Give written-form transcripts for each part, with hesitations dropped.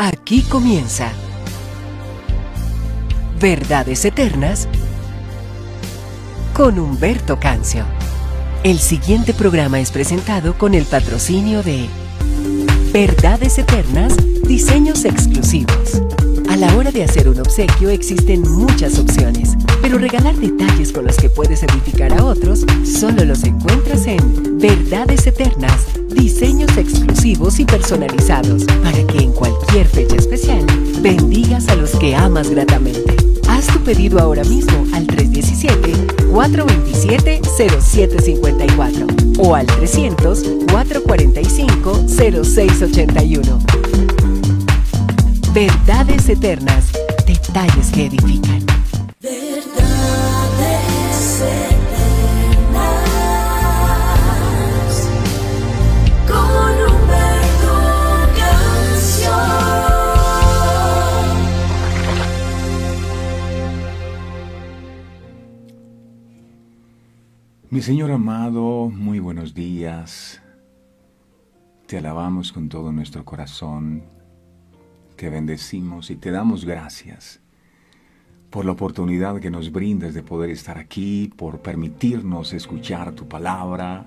Aquí comienza Verdades Eternas con Humberto Cancio. El siguiente programa es presentado con el patrocinio de Verdades Eternas, diseños exclusivos. A la hora de hacer un obsequio existen muchas opciones, pero regalar detalles con los que puedes edificar a otros solo los encuentras en Verdades Eternas, diseños exclusivos y personalizados, para que en cualquier fecha especial bendigas a los que amas gratamente. Haz tu pedido ahora mismo al 317-427-0754 o al 300-445-0681. Verdades Eternas, detalles que edifican. Verdades Eternas con Humberto Cancio. Mi Señor amado, muy buenos días. Te alabamos con todo nuestro corazón. Te bendecimos y te damos gracias por la oportunidad que nos brindas de poder estar aquí, por permitirnos escuchar tu palabra.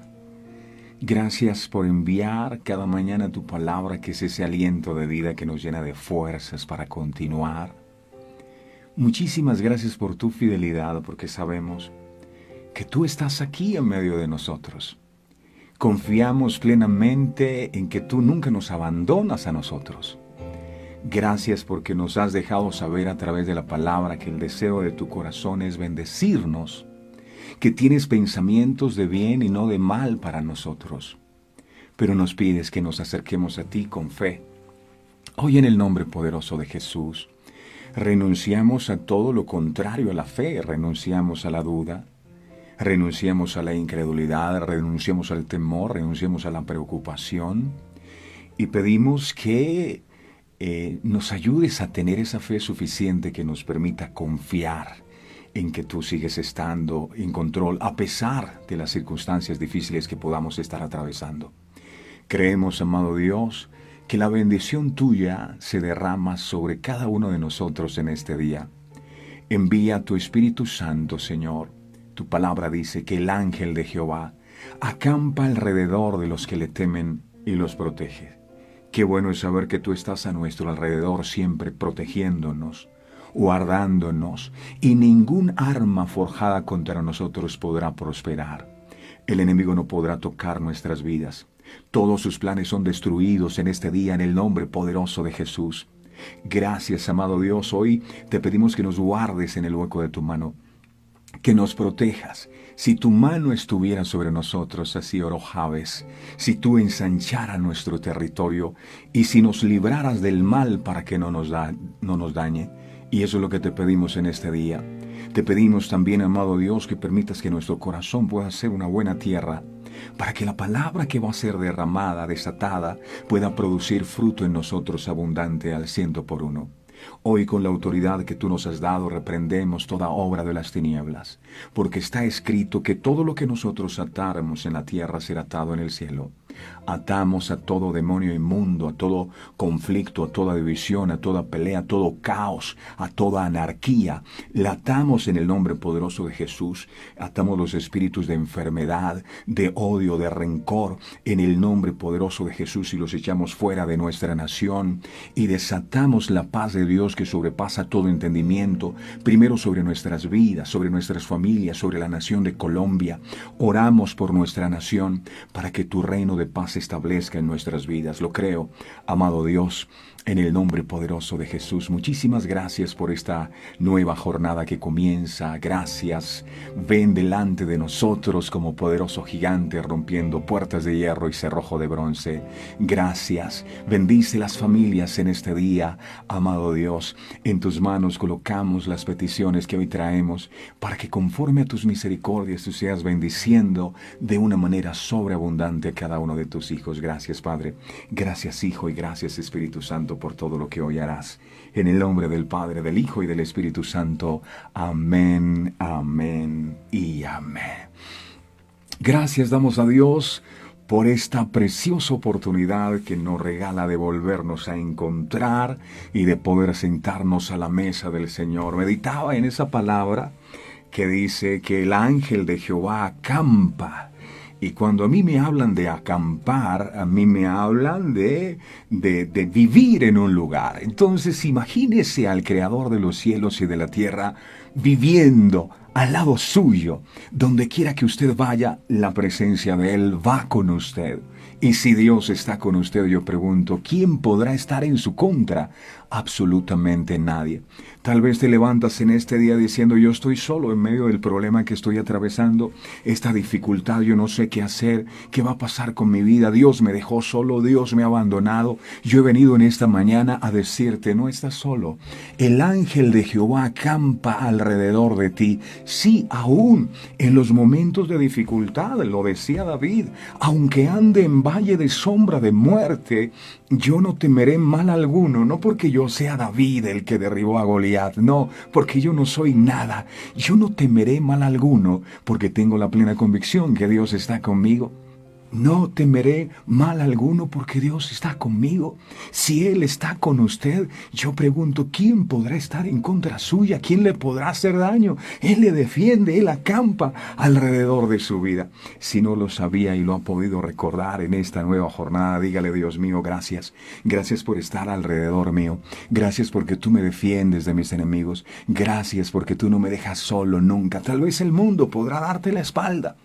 Gracias por enviar cada mañana tu palabra, que es ese aliento de vida que nos llena de fuerzas para continuar. Muchísimas gracias por tu fidelidad, porque sabemos que tú estás aquí en medio de nosotros. Confiamos plenamente en que tú nunca nos abandonas a nosotros. Gracias porque nos has dejado saber a través de la palabra que el deseo de tu corazón es bendecirnos, que tienes pensamientos de bien y no de mal para nosotros. Pero nos pides que nos acerquemos a ti con fe. Hoy, en el nombre poderoso de Jesús, renunciamos a todo lo contrario a la fe, renunciamos a la duda, renunciamos a la incredulidad, renunciamos al temor, renunciamos a la preocupación y pedimos que nos ayudes a tener esa fe suficiente que nos permita confiar en que tú sigues estando en control a pesar de las circunstancias difíciles que podamos estar atravesando. Creemos, amado Dios, que la bendición tuya se derrama sobre cada uno de nosotros en este día. Envía tu Espíritu Santo, Señor. Tu palabra dice que el ángel de Jehová acampa alrededor de los que le temen y los protege. Qué bueno es saber que tú estás a nuestro alrededor, siempre protegiéndonos, guardándonos, y ningún arma forjada contra nosotros podrá prosperar. El enemigo no podrá tocar nuestras vidas. Todos sus planes son destruidos en este día en el nombre poderoso de Jesús. Gracias, amado Dios. Hoy te pedimos que nos guardes en el hueco de tu mano, que nos protejas. Si tu mano estuviera sobre nosotros, así oró Jabes, si tú ensancharas nuestro territorio y si nos libraras del mal para que no nos dañe. Y eso es lo que te pedimos en este día. Te pedimos también, amado Dios, que permitas que nuestro corazón pueda ser una buena tierra, para que la palabra que va a ser derramada, desatada, pueda producir fruto en nosotros abundante al 100%. Hoy, con la autoridad que tú nos has dado, reprendemos toda obra de las tinieblas, porque está escrito que todo lo que nosotros atáramos en la tierra será atado en el cielo. Atamos a todo demonio inmundo, a todo conflicto, a toda división, a toda pelea, a todo caos, a toda anarquía. La atamos en el nombre poderoso de Jesús. Atamos los espíritus de enfermedad, de odio, de rencor, en el nombre poderoso de Jesús, y los echamos fuera de nuestra nación. Y desatamos la paz de Dios que sobrepasa todo entendimiento, primero sobre nuestras vidas, sobre nuestras familias, sobre la nación de Colombia. Oramos por nuestra nación para que tu reino de paz se establezca en nuestras vidas. Lo creo, amado Dios, en el nombre poderoso de Jesús. Muchísimas gracias por esta nueva jornada que comienza. Gracias. Ven delante de nosotros como poderoso gigante, rompiendo puertas de hierro y cerrojo de bronce. Gracias. Bendice las familias en este día, amado Dios. En tus manos colocamos las peticiones que hoy traemos, para que conforme a tus misericordias tú seas bendiciendo de una manera sobreabundante a cada uno de tus hijos. Gracias, Padre. Gracias, Hijo, y gracias, Espíritu Santo, por todo lo que hoy harás. En el nombre del Padre, del Hijo y del Espíritu Santo. Amén, amén y amén. Gracias damos a Dios por esta preciosa oportunidad que nos regala de volvernos a encontrar y de poder sentarnos a la mesa del Señor. Meditaba en esa palabra que dice que el ángel de Jehová acampa. Y cuando a mí me hablan de acampar, a mí me hablan de vivir en un lugar. Entonces imagínese al Creador de los cielos y de la tierra viviendo al lado suyo. Donde quiera que usted vaya, la presencia de Él va con usted. Y si Dios está con usted, yo pregunto, ¿quién podrá estar en su contra? Absolutamente nadie. Tal vez te levantas en este día diciendo, yo estoy solo en medio del problema que estoy atravesando, esta dificultad, yo no sé qué hacer, qué va a pasar con mi vida, Dios me dejó solo, Dios me ha abandonado. Yo he venido en esta mañana a decirte, no estás solo. El ángel de Jehová acampa alrededor de ti. Sí, aún en los momentos de dificultad, lo decía David, aunque ande en valle de sombra de muerte, yo no temeré mal alguno, no porque yo sea David el que derribó a Goliat, no, porque yo no soy nada. Yo no temeré mal alguno, porque tengo la plena convicción que Dios está conmigo. No temeré mal alguno porque Dios está conmigo. Si Él está con usted, yo pregunto, ¿quién podrá estar en contra suya? ¿Quién le podrá hacer daño? Él le defiende, Él acampa alrededor de su vida. Si no lo sabía y lo ha podido recordar en esta nueva jornada, dígale, Dios mío, gracias. Gracias por estar alrededor mío. Gracias porque tú me defiendes de mis enemigos. Gracias porque tú no me dejas solo nunca. Tal vez el mundo podrá darte la espalda.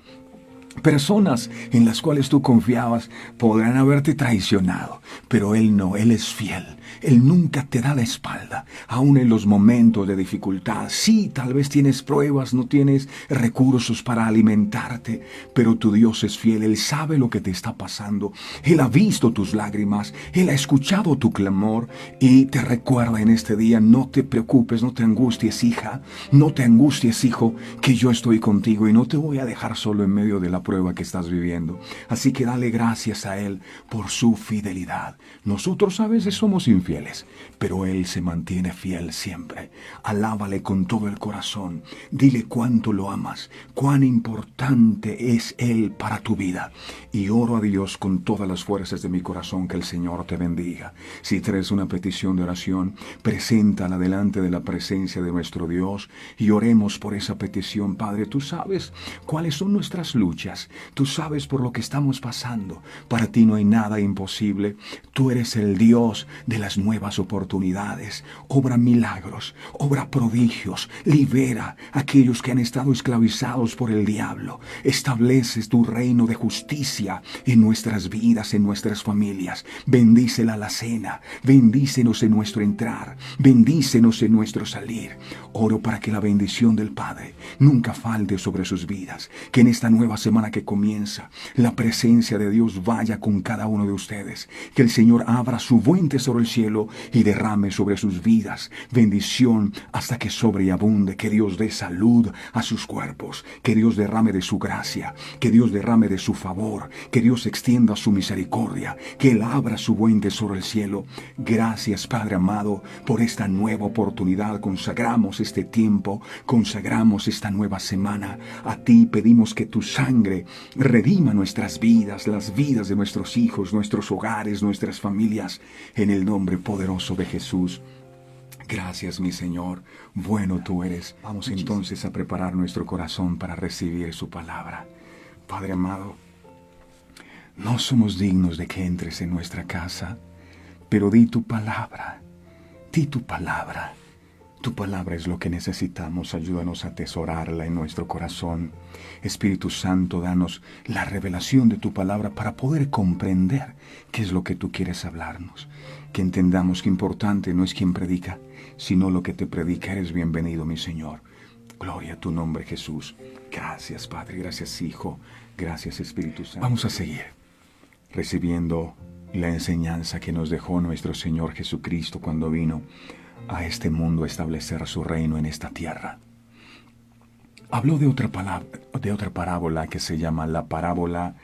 Personas en las cuales tú confiabas podrán haberte traicionado, pero Él no, Él es fiel. Él nunca te da la espalda, aun en los momentos de dificultad. Sí, tal vez tienes pruebas, no tienes recursos para alimentarte, pero tu Dios es fiel. Él sabe lo que te está pasando. Él ha visto tus lágrimas, Él ha escuchado tu clamor y te recuerda en este día, no te preocupes, no te angusties, hija, no te angusties, hijo, que yo estoy contigo y no te voy a dejar solo en medio de la prueba que estás viviendo. Así que dale gracias a Él por su fidelidad. Nosotros a veces somos infieles, pero Él se mantiene fiel siempre. Alábale con todo el corazón. Dile cuánto lo amas, cuán importante es Él para tu vida. Y oro a Dios con todas las fuerzas de mi corazón que el Señor te bendiga. Si traes una petición de oración, preséntala delante de la presencia de nuestro Dios y oremos por esa petición. Padre, tú sabes cuáles son nuestras luchas. Tú sabes por lo que estamos pasando. Para ti no hay nada imposible. Tú eres el Dios de las nuevas oportunidades. Obra milagros, obra prodigios, libera a aquellos que han estado esclavizados por el diablo. Estableces tu reino de justicia en nuestras vidas, en nuestras familias. Bendice la alacena, bendícenos en nuestro entrar, bendícenos en nuestro salir. Oro para que la bendición del Padre nunca falte sobre sus vidas, que en esta nueva semana que comienza, la presencia de Dios vaya con cada uno de ustedes, que el Señor abra su buen tesoro el cielo y derrame sobre sus vidas bendición hasta que sobreabunde, que Dios dé salud a sus cuerpos, que Dios derrame de su gracia, que Dios derrame de su favor, que Dios extienda su misericordia, que Él abra su buen tesoro el cielo. Gracias, Padre amado, por esta nueva oportunidad. Consagramos este tiempo, consagramos esta nueva semana. A ti pedimos que tu sangre redima nuestras vidas, las vidas de nuestros hijos, nuestros hogares, nuestras familias, en el nombre poderoso de Jesús. Gracias, mi Señor. Bueno tú eres. Vamos entonces a preparar nuestro corazón para recibir su palabra. Padre amado, no somos dignos de que entres en nuestra casa, pero di tu palabra. Di tu palabra. Tu palabra es lo que necesitamos. Ayúdanos a atesorarla en nuestro corazón. Espíritu Santo, danos la revelación de tu palabra para poder comprender qué es lo que tú quieres hablarnos. Que entendamos que importante no es quien predica, sino lo que te predica. Eres bienvenido, mi Señor. Gloria a tu nombre, Jesús. Gracias, Padre. Gracias, Hijo. Gracias, Espíritu Santo. Vamos a seguir recibiendo la enseñanza que nos dejó nuestro Señor Jesucristo cuando vino a este mundo a establecer su reino en esta tierra. Habló de otra parábola que se llama la parábola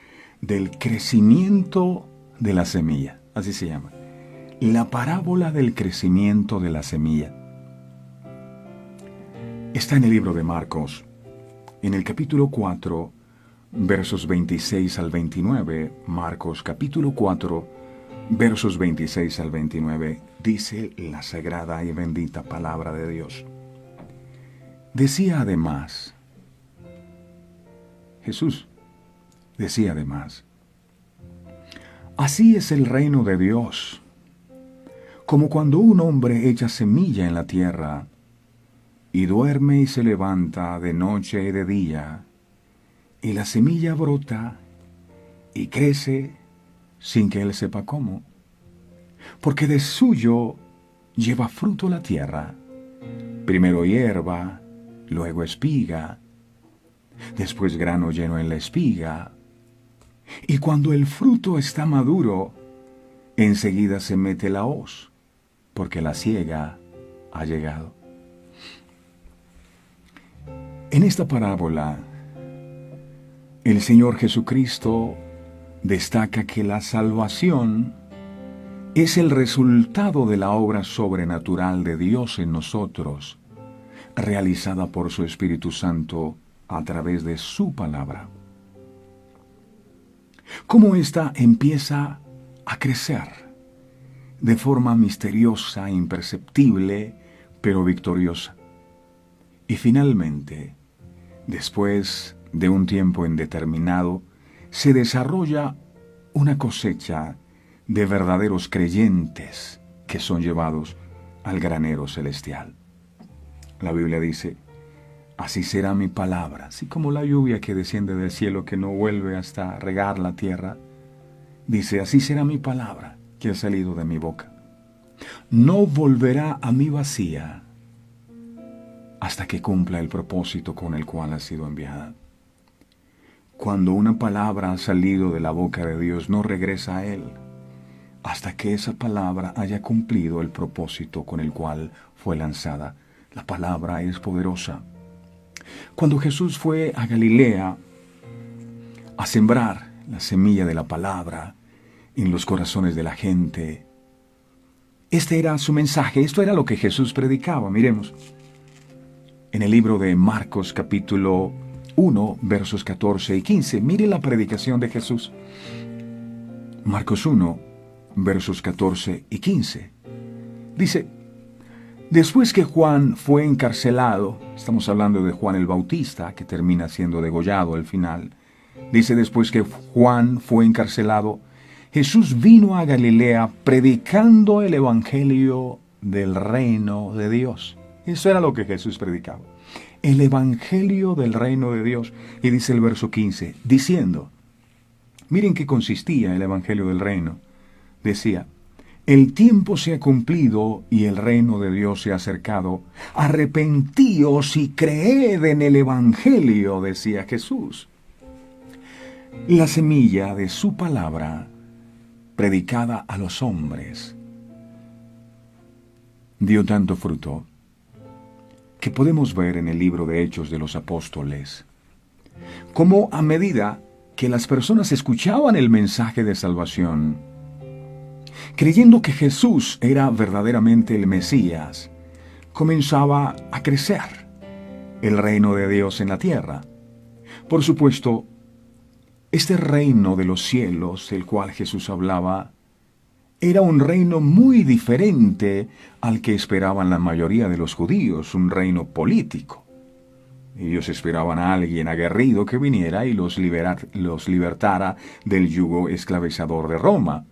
del crecimiento de la semilla. Así se llama. La parábola del crecimiento de la semilla. Está en el libro de Marcos, en el capítulo 4, versos 26 al 29, Marcos capítulo 4, versos 26 al 29, dice la sagrada y bendita palabra de Dios. Decía además, Jesús decía además, así es el reino de Dios, como cuando un hombre echa semilla en la tierra, y duerme y se levanta de noche y de día, y la semilla brota y crece sin que él sepa cómo, porque de suyo lleva fruto la tierra, primero hierba, luego espiga, después grano lleno en la espiga, y cuando el fruto está maduro, enseguida se mete la hoz, porque la siega ha llegado. En esta parábola, el Señor Jesucristo destaca que la salvación es el resultado de la obra sobrenatural de Dios en nosotros, realizada por su Espíritu Santo a través de su palabra. Cómo ésta empieza a crecer de forma misteriosa, imperceptible, pero victoriosa. Y finalmente, después de un tiempo indeterminado, se desarrolla una cosecha de verdaderos creyentes que son llevados al granero celestial. La Biblia dice, así será mi palabra, así como la lluvia que desciende del cielo que no vuelve hasta regar la tierra. Dice, así será mi palabra que ha salido de mi boca. No volverá a mí vacía hasta que cumpla el propósito con el cual ha sido enviada. Cuando una palabra ha salido de la boca de Dios, no regresa a Él hasta que esa palabra haya cumplido el propósito con el cual fue lanzada. La palabra es poderosa. Cuando Jesús fue a Galilea a sembrar la semilla de la palabra en los corazones de la gente, este era su mensaje, esto era lo que Jesús predicaba. Miremos, en el libro de Marcos capítulo 1, versos 14 y 15, mire la predicación de Jesús. Marcos 1, versos 14 y 15. Dice, después que Juan fue encarcelado, estamos hablando de Juan el Bautista, que termina siendo degollado al final. Dice, después que Juan fue encarcelado, Jesús vino a Galilea predicando el evangelio del reino de Dios. Eso era lo que Jesús predicaba. El evangelio del reino de Dios. Y dice el verso 15, diciendo, miren qué consistía el evangelio del reino. Decía, el tiempo se ha cumplido y el reino de Dios se ha acercado. Arrepentíos y creed en el evangelio, decía Jesús. La semilla de su palabra, predicada a los hombres, dio tanto fruto que podemos ver en el libro de Hechos de los Apóstoles cómo a medida que las personas escuchaban el mensaje de salvación, creyendo que Jesús era verdaderamente el Mesías, comenzaba a crecer el reino de Dios en la tierra. Por supuesto, este reino de los cielos, del cual Jesús hablaba, era un reino muy diferente al que esperaban la mayoría de los judíos, un reino político. Ellos esperaban a alguien aguerrido que viniera y los libertara del yugo esclavizador de Roma.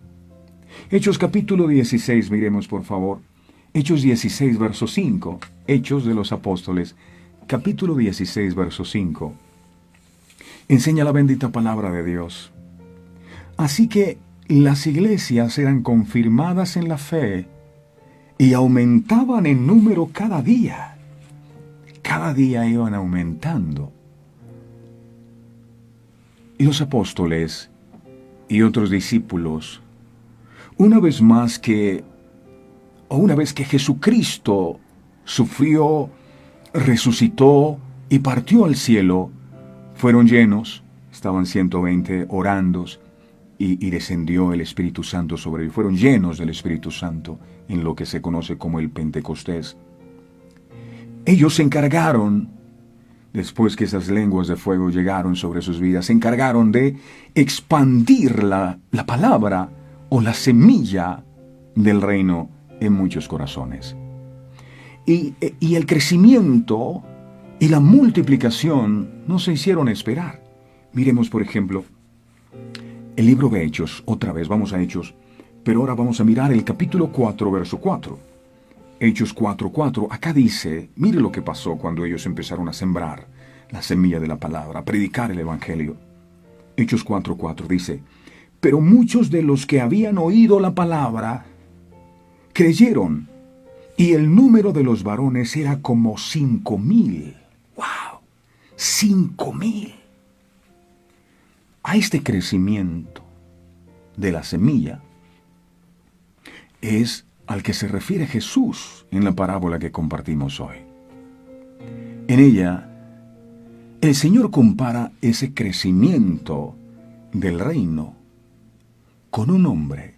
Hechos capítulo 16, miremos por favor. Hechos 16, verso 5. Hechos de los Apóstoles, capítulo 16, verso 5. Enseña la bendita palabra de Dios. Así que las iglesias eran confirmadas en la fe y aumentaban en número cada día. Cada día iban aumentando. Y los apóstoles y otros discípulos, una vez que Jesucristo sufrió, resucitó y partió al cielo, fueron llenos, estaban 120 orando y descendió el Espíritu Santo sobre ellos. Fueron llenos del Espíritu Santo en lo que se conoce como el Pentecostés. Ellos se encargaron después que esas lenguas de fuego llegaron sobre sus vidas, se encargaron de expandir la palabra o la semilla del reino en muchos corazones. Y el crecimiento y la multiplicación no se hicieron esperar. Miremos, por ejemplo, el libro de Hechos. Otra vez vamos a Hechos, pero ahora vamos a mirar el capítulo 4, verso 4. Hechos 4:4. Acá dice, mire lo que pasó cuando ellos empezaron a sembrar la semilla de la palabra, a predicar el evangelio. Hechos 4:4 dice, pero muchos de los que habían oído la palabra creyeron, y el número de los varones era como 5,000. ¡Wow! 5,000. A este crecimiento de la semilla es al que se refiere Jesús en la parábola que compartimos hoy. En ella, el Señor compara ese crecimiento del reino con un hombre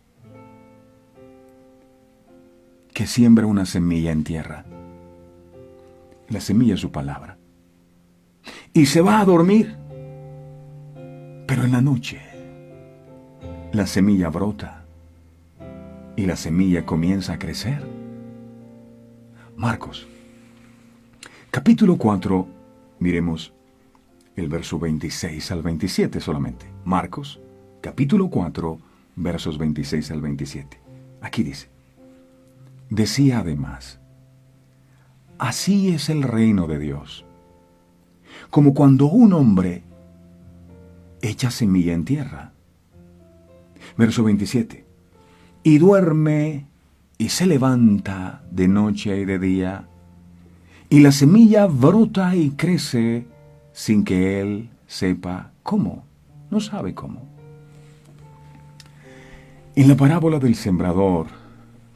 que siembra una semilla en tierra. La semilla es su palabra. Y se va a dormir. Pero en la noche, la semilla brota y la semilla comienza a crecer. Marcos, capítulo 4, miremos el verso 26 al 27 solamente. Marcos, capítulo 4, versos 26 al 27. Aquí dice, decía además, así es el reino de Dios, como cuando un hombre echa semilla en tierra. Verso 27. Y duerme y se levanta de noche y de día, y la semilla brota y crece sin que él sepa cómo. No sabe cómo. En la parábola del sembrador,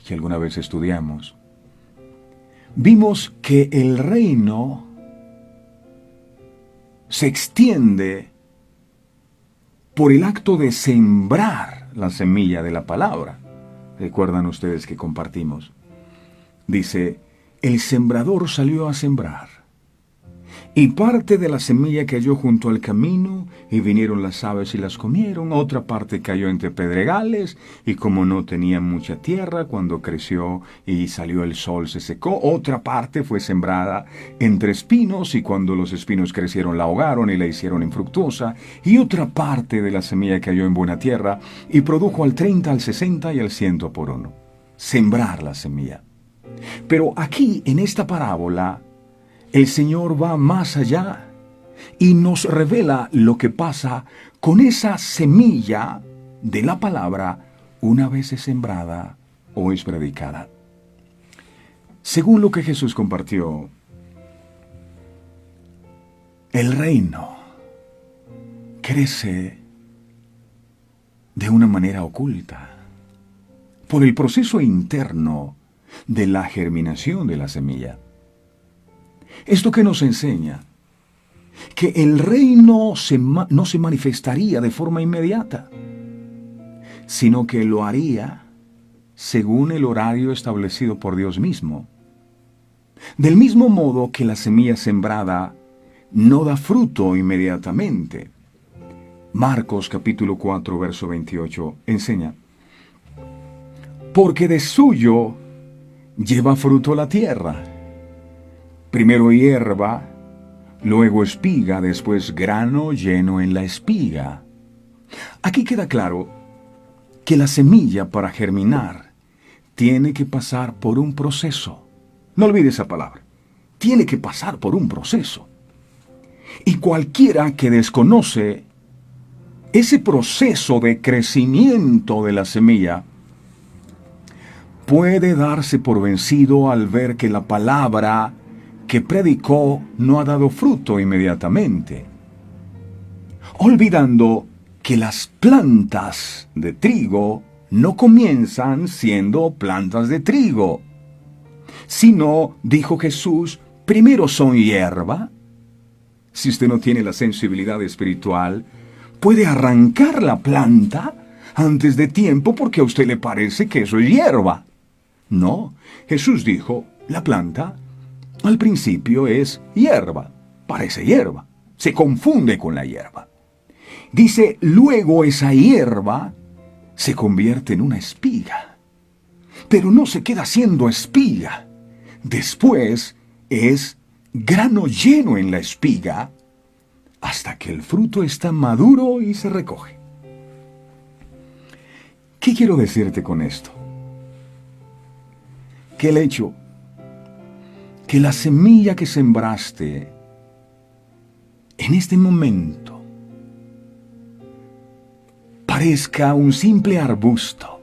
que alguna vez estudiamos, vimos que el reino se extiende por el acto de sembrar la semilla de la palabra. ¿Recuerdan ustedes que compartimos? Dice, el sembrador salió a sembrar, y parte de la semilla cayó junto al camino, y vinieron las aves y las comieron. Otra parte cayó entre pedregales, y como no tenía mucha tierra, cuando creció y salió el sol se secó. Otra parte fue sembrada entre espinos, y cuando los espinos crecieron la ahogaron y la hicieron infructuosa. Y otra parte de la semilla cayó en buena tierra, y produjo al 30, al 60 y al 100 por uno. Sembrar la semilla. Pero aquí, en esta parábola, el Señor va más allá y nos revela lo que pasa con esa semilla de la palabra una vez es sembrada o es predicada. Según lo que Jesús compartió, el reino crece de una manera oculta por el proceso interno de la germinación de la semilla. Esto que nos enseña que el reino no se manifestaría de forma inmediata, sino que lo haría según el horario establecido por Dios mismo. Del mismo modo que la semilla sembrada no da fruto inmediatamente. Marcos capítulo 4, verso 28 enseña, porque de suyo lleva fruto la tierra. Primero hierba, luego espiga, después grano lleno en la espiga. Aquí queda claro que la semilla para germinar tiene que pasar por un proceso. No olvide esa palabra. Tiene que pasar por un proceso. Y cualquiera que desconoce ese proceso de crecimiento de la semilla puede darse por vencido al ver que la palabra que predicó no ha dado fruto inmediatamente, olvidando que las plantas de trigo no comienzan siendo plantas de trigo, sino, dijo Jesús, primero son hierba. Si usted no tiene la sensibilidad espiritual, puede arrancar la planta antes de tiempo porque a usted le parece que eso es hierba. No, Jesús dijo, la planta al principio es hierba. parece hierba, se confunde con la hierba. Dice, luego esa hierba se convierte en una espiga, pero no se queda siendo espiga. Después es grano lleno en la espiga hasta que el fruto está maduro y se recoge. ¿Qué quiero decirte con esto? Que el hecho que la semilla que sembraste en este momento parezca un simple arbusto,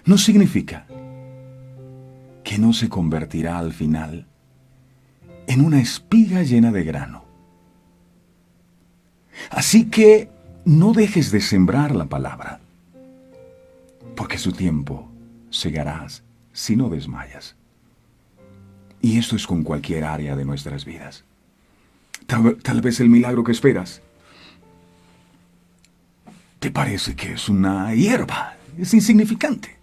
no significa que no se convertirá al final en una espiga llena de grano. Así que no dejes de sembrar la palabra, porque su tiempo segarás si no desmayas. Y esto es con cualquier área de nuestras vidas. Tal vez el milagro que esperas te parece que es una hierba, es insignificante.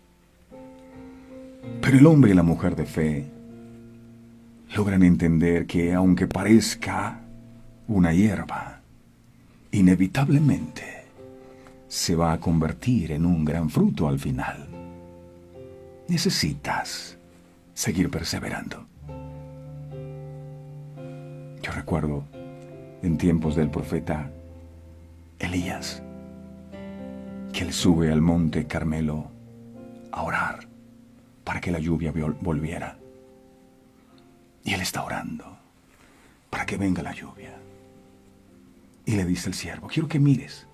Pero el hombre y la mujer de fe logran entender que aunque parezca una hierba, inevitablemente se va a convertir en un gran fruto al final. Necesitas seguir perseverando. Yo recuerdo en tiempos del profeta Elías, que él sube al monte Carmelo a orar para que la lluvia volviera. Y él está orando para que venga la lluvia. Y le dice el siervo, quiero que mires.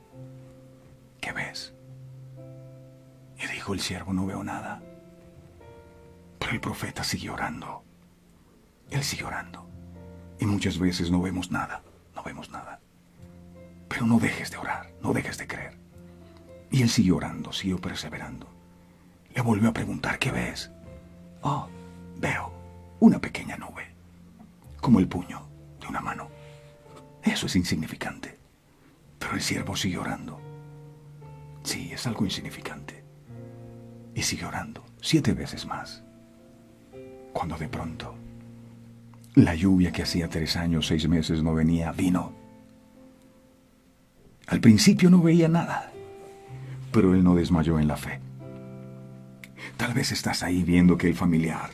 ¿Qué ves? Y dijo el siervo, no veo nada. Pero el profeta siguió orando. Él sigue orando. Y muchas veces no vemos nada. Pero no dejes de orar, no dejes de creer. Y él siguió orando, siguió perseverando. Le volvió a preguntar, ¿qué ves? Oh, veo una pequeña nube, como el puño de una mano. Eso es insignificante. Pero el siervo sigue orando. Sí, es algo insignificante. Y sigue orando 7 veces más. Cuando de pronto, la lluvia que hacía 3 años, 6 meses no venía, vino. Al principio no veía nada, pero él no desmayó en la fe. Tal vez estás ahí viendo que el familiar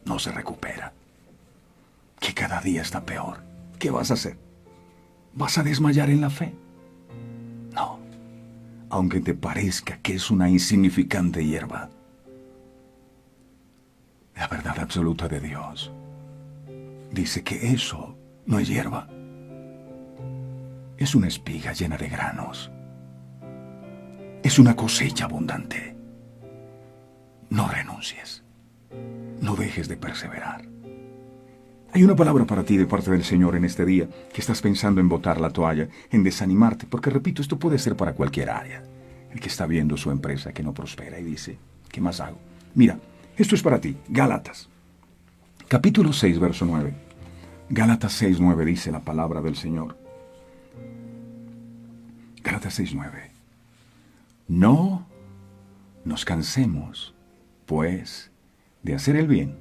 no se recupera, que cada día está peor. ¿Qué vas a hacer? ¿Vas a desmayar en la fe? No, aunque te parezca que es una insignificante hierba, la verdad absoluta de Dios dice que eso no es hierba. Es una espiga llena de granos. Es una cosecha abundante. No renuncies. No dejes de perseverar. Hay una palabra para ti de parte del Señor en este día, que estás pensando en botar la toalla, en desanimarte, porque repito, esto puede ser para cualquier área. El que está viendo su empresa que no prospera y dice, ¿qué más hago? Mira, esto es para ti. Gálatas, capítulo 6, verso 9. Gálatas 6, 9 dice la palabra del Señor. Gálatas 6, 9. No nos cansemos, pues, de hacer el bien,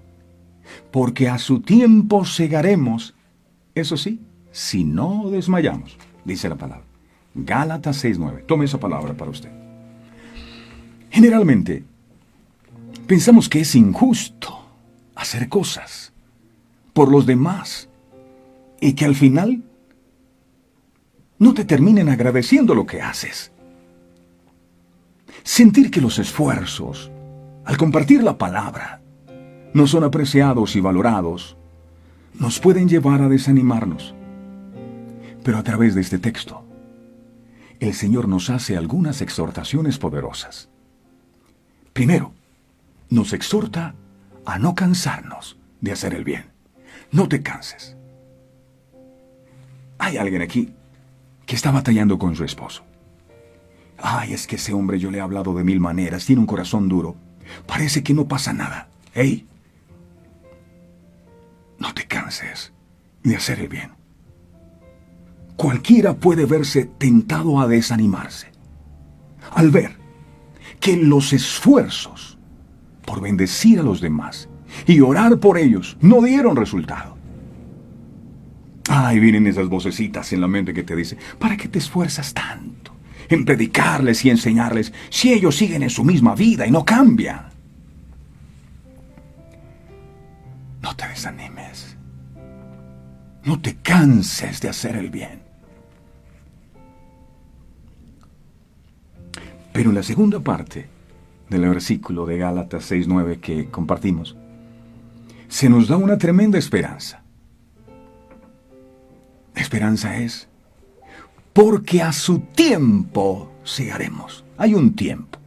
porque a su tiempo segaremos, eso sí, si no desmayamos, dice la palabra. Gálatas 6, 9. Tome esa palabra para usted. Generalmente, pensamos que es injusto hacer cosas por los demás y que al final no te terminen agradeciendo lo que haces. Sentir que los esfuerzos, al compartir la palabra, no son apreciados y valorados, nos pueden llevar a desanimarnos. Pero a través de este texto, el Señor nos hace algunas exhortaciones poderosas. Primero, nos exhorta a no cansarnos de hacer el bien. No te canses. Hay alguien aquí que está batallando con su esposo. Ay, es que ese hombre yo le he hablado de 1000 maneras, tiene un corazón duro. Parece que no pasa nada. ¡Ey! No te canses de hacer el bien. Cualquiera puede verse tentado a desanimarse al ver que los esfuerzos por bendecir a los demás y orar por ellos no dieron resultado. Ay, vienen esas vocecitas en la mente que te dicen, ¿para qué te esfuerzas tanto en predicarles y enseñarles si ellos siguen en su misma vida y no cambian? No te desanimes. No te canses de hacer el bien. Pero en la segunda parte del versículo de Gálatas 6:9 que compartimos, se nos da una tremenda esperanza. La esperanza es, porque a su tiempo segaremos. Hay un tiempo.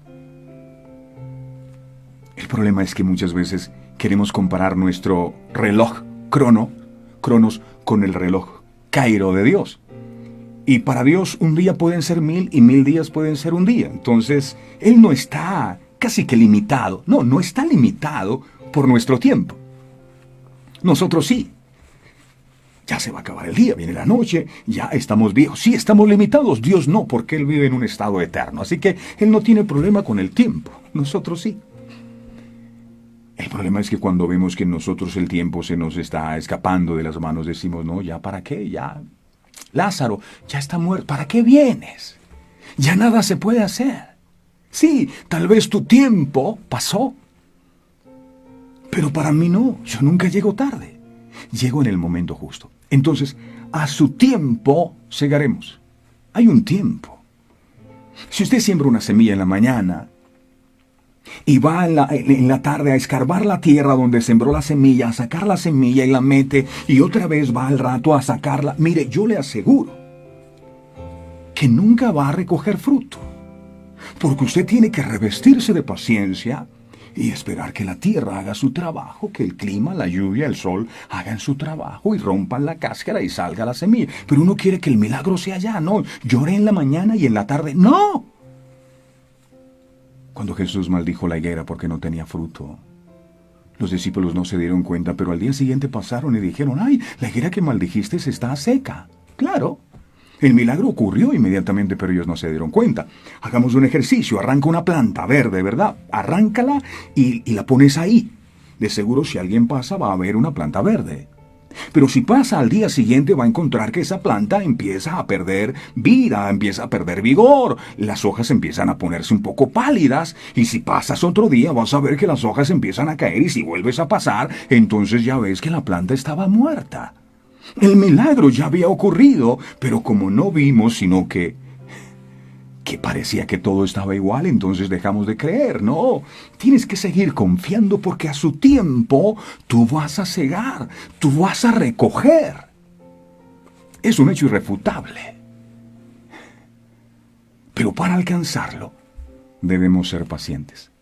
El problema es que muchas veces queremos comparar nuestro reloj cronos, con el reloj Cairo de Dios. Y para Dios un día pueden ser 1000 y 1000 días pueden ser un día. Entonces, Él no está casi que limitado. No está limitado por nuestro tiempo. Nosotros sí. Ya se va a acabar el día, viene la noche, ya estamos viejos. Sí, estamos limitados. Dios no, porque Él vive en un estado eterno. Así que Él no tiene problema con el tiempo. Nosotros sí. El problema es que cuando vemos que nosotros el tiempo se nos está escapando de las manos, decimos, no, ya para qué, ya. Lázaro, ya está muerto. ¿Para qué vienes? Ya nada se puede hacer. Sí, tal vez tu tiempo pasó. Pero para mí no, yo nunca llego tarde. Llego en el momento justo. Entonces, a su tiempo segaremos. Hay un tiempo. Si usted siembra una semilla en la mañana y va en la tarde a escarbar la tierra donde sembró la semilla, a sacar la semilla y la mete, y otra vez va al rato a sacarla, mire, yo le aseguro que nunca va a recoger fruto. Porque usted tiene que revestirse de paciencia y esperar que la tierra haga su trabajo, que el clima, la lluvia, el sol hagan su trabajo y rompan la cáscara y salga la semilla. Pero uno quiere que el milagro sea ya, no, llore en la mañana y en la tarde, no. Cuando Jesús maldijo la higuera porque no tenía fruto, los discípulos no se dieron cuenta, pero al día siguiente pasaron y dijeron, ay, la higuera que maldijiste está seca. Claro. El milagro ocurrió inmediatamente, pero ellos no se dieron cuenta. Hagamos un ejercicio, arranca una planta verde, ¿verdad? Arráncala y la pones ahí. De seguro si alguien pasa va a ver una planta verde. Pero si pasa al día siguiente va a encontrar que esa planta empieza a perder vida, empieza a perder vigor. Las hojas empiezan a ponerse un poco pálidas. Y si pasas otro día vas a ver que las hojas empiezan a caer y si vuelves a pasar, entonces ya ves que la planta estaba muerta. El milagro ya había ocurrido, pero como no vimos, sino que parecía que todo estaba igual, entonces dejamos de creer. No, tienes que seguir confiando porque a su tiempo tú vas a segar, tú vas a recoger. Es un hecho irrefutable. Pero para alcanzarlo, debemos ser pacientes.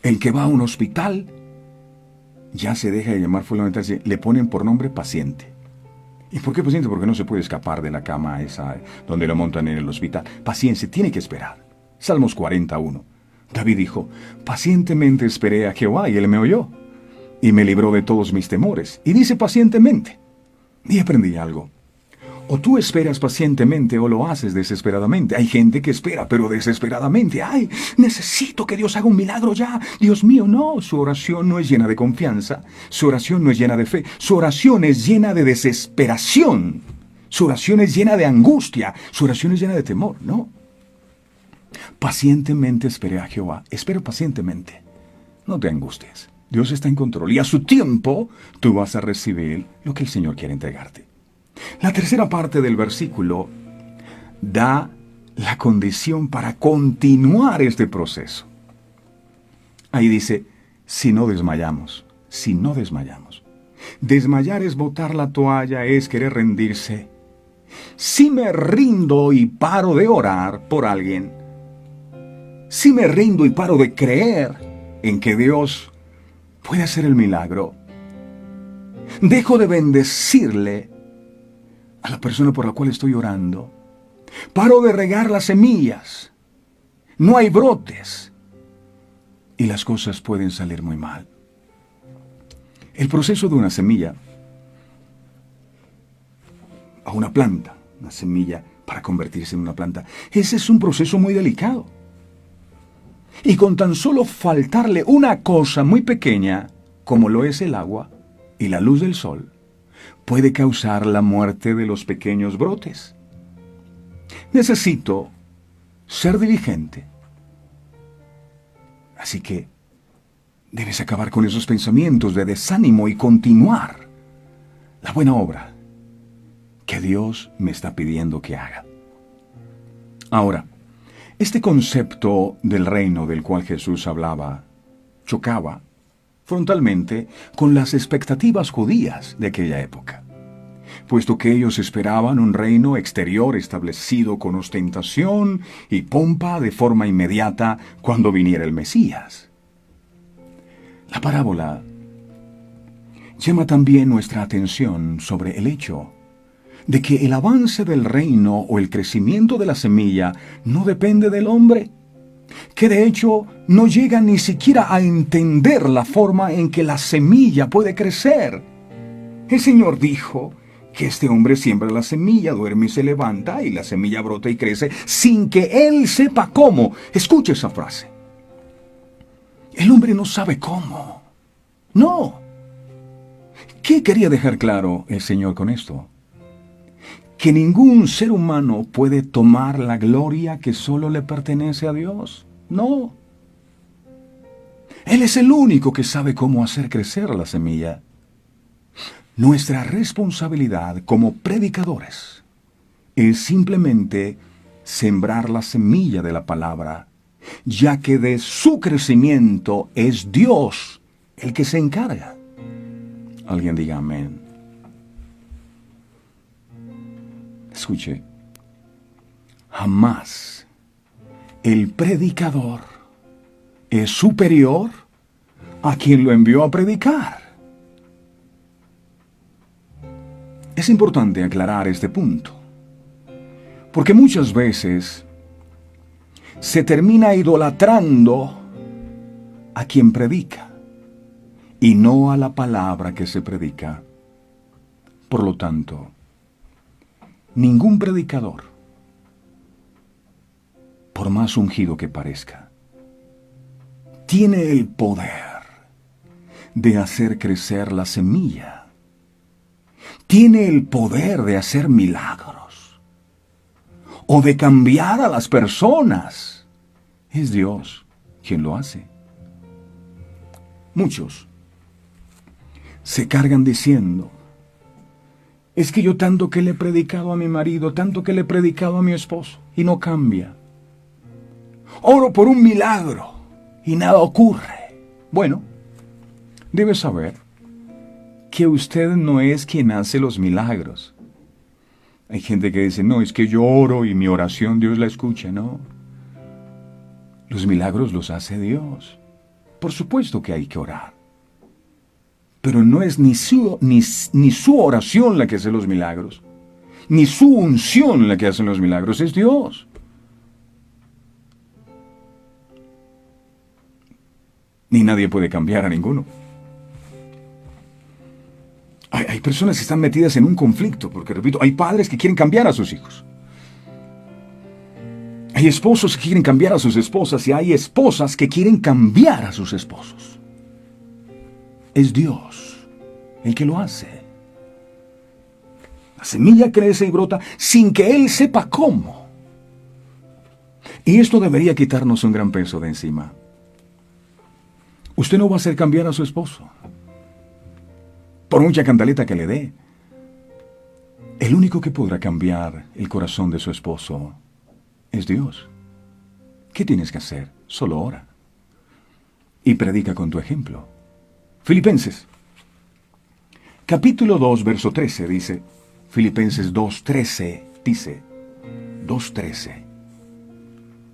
El que va a un hospital ya se deja de llamar fulano, le ponen por nombre paciente. ¿Y por qué paciente? Porque no se puede escapar de la cama esa donde lo montan en el hospital. Paciencia, tiene que esperar. Salmos 41. David dijo, pacientemente esperé a Jehová y Él me oyó y me libró de todos mis temores. Y dice pacientemente. Y aprendí algo. O tú esperas pacientemente o lo haces desesperadamente. Hay gente que espera, pero desesperadamente. ¡Ay, necesito que Dios haga un milagro ya! Dios mío, no. Su oración no es llena de confianza. Su oración no es llena de fe. Su oración es llena de desesperación. Su oración es llena de angustia. Su oración es llena de temor. No. Pacientemente esperé a Jehová. Espero pacientemente. No te angusties. Dios está en control. Y a su tiempo tú vas a recibir lo que el Señor quiere entregarte. La tercera parte del versículo da la condición para continuar este proceso. Ahí dice, si no desmayamos. Desmayar es botar la toalla, es querer rendirse. Si me rindo y paro de orar por alguien, si me rindo y paro de creer en que Dios puede hacer el milagro, dejo de bendecirle a la persona por la cual estoy orando. Paro de regar las semillas. No hay brotes. Y las cosas pueden salir muy mal. El proceso de una semilla a una planta, una semilla para convertirse en una planta, ese es un proceso muy delicado. Y con tan solo faltarle una cosa muy pequeña, como lo es el agua y la luz del sol, puede causar la muerte de los pequeños brotes. Necesito ser diligente. Así que debes acabar con esos pensamientos de desánimo y continuar la buena obra que Dios me está pidiendo que haga. Ahora, este concepto del reino del cual Jesús hablaba chocaba frontalmente con las expectativas judías de aquella época, puesto que ellos esperaban un reino exterior establecido con ostentación y pompa de forma inmediata cuando viniera el Mesías. La parábola llama también nuestra atención sobre el hecho de que el avance del reino o el crecimiento de la semilla no depende del hombre, que de hecho no llega ni siquiera a entender la forma en que la semilla puede crecer. El Señor dijo que este hombre siembra la semilla, duerme y se levanta, y la semilla brota y crece sin que él sepa cómo. Escucha esa frase. El hombre no sabe cómo. No. ¿Qué quería dejar claro el Señor con esto? Que ningún ser humano puede tomar la gloria que solo le pertenece a Dios. No. Él es el único que sabe cómo hacer crecer la semilla. Nuestra responsabilidad como predicadores es simplemente sembrar la semilla de la palabra, ya que de su crecimiento es Dios el que se encarga. Alguien diga amén. Escuche, jamás el predicador es superior a quien lo envió a predicar. Es importante aclarar este punto, porque muchas veces se termina idolatrando a quien predica y no a la palabra que se predica. Por lo tanto, ningún predicador, por más ungido que parezca, tiene el poder de hacer crecer la semilla. Tiene el poder de hacer milagros o de cambiar a las personas. Es Dios quien lo hace. Muchos se cargan diciendo: es que yo tanto que le he predicado a mi marido, tanto que le he predicado a mi esposo, y no cambia. Oro por un milagro y nada ocurre. Bueno, debe saber que usted no es quien hace los milagros. Hay gente que dice: no, es que yo oro y mi oración Dios la escucha. No. Los milagros los hace Dios. Por supuesto que hay que orar. Pero no es ni su oración la que hace los milagros, ni su unción la que hace los milagros, es Dios. Ni nadie puede cambiar a ninguno. Hay personas que están metidas en un conflicto, porque repito, hay padres que quieren cambiar a sus hijos. Hay esposos que quieren cambiar a sus esposas y hay esposas que quieren cambiar a sus esposos. Es Dios el que lo hace. La semilla crece y brota sin que Él sepa cómo. Y esto debería quitarnos un gran peso de encima. Usted no va a hacer cambiar a su esposo, por mucha cantaleta que le dé. El único que podrá cambiar el corazón de su esposo es Dios. ¿Qué tienes que hacer? Solo ora. Y predica con tu ejemplo. Filipenses, capítulo 2, verso 13, dice, Filipenses 2:13, dice, 2:13,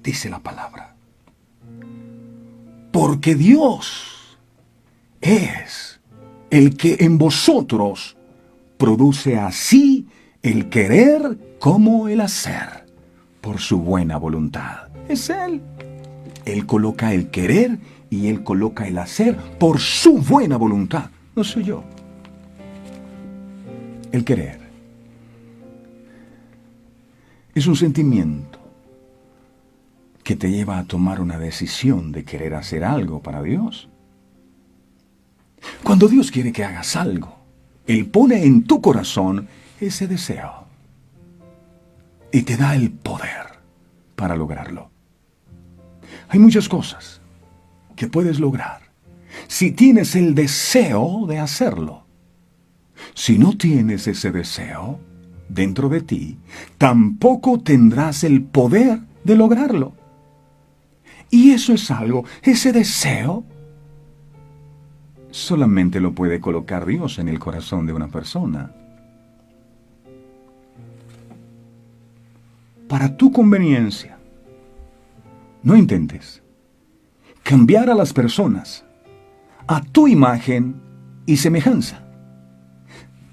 dice la palabra. Porque Dios es el que en vosotros produce así el querer como el hacer, por su buena voluntad. Es Él. Él coloca el querer y Él coloca el hacer por su buena voluntad. No soy yo. El querer es un sentimiento que te lleva a tomar una decisión de querer hacer algo para Dios. Cuando Dios quiere que hagas algo, Él pone en tu corazón ese deseo y te da el poder para lograrlo. Hay muchas cosas que puedes lograr si tienes el deseo de hacerlo. Si no tienes ese deseo dentro de ti, tampoco tendrás el poder de lograrlo. Y eso es algo, ese deseo, solamente lo puede colocar Dios en el corazón de una persona. Para tu conveniencia, no intentes cambiar a las personas a tu imagen y semejanza.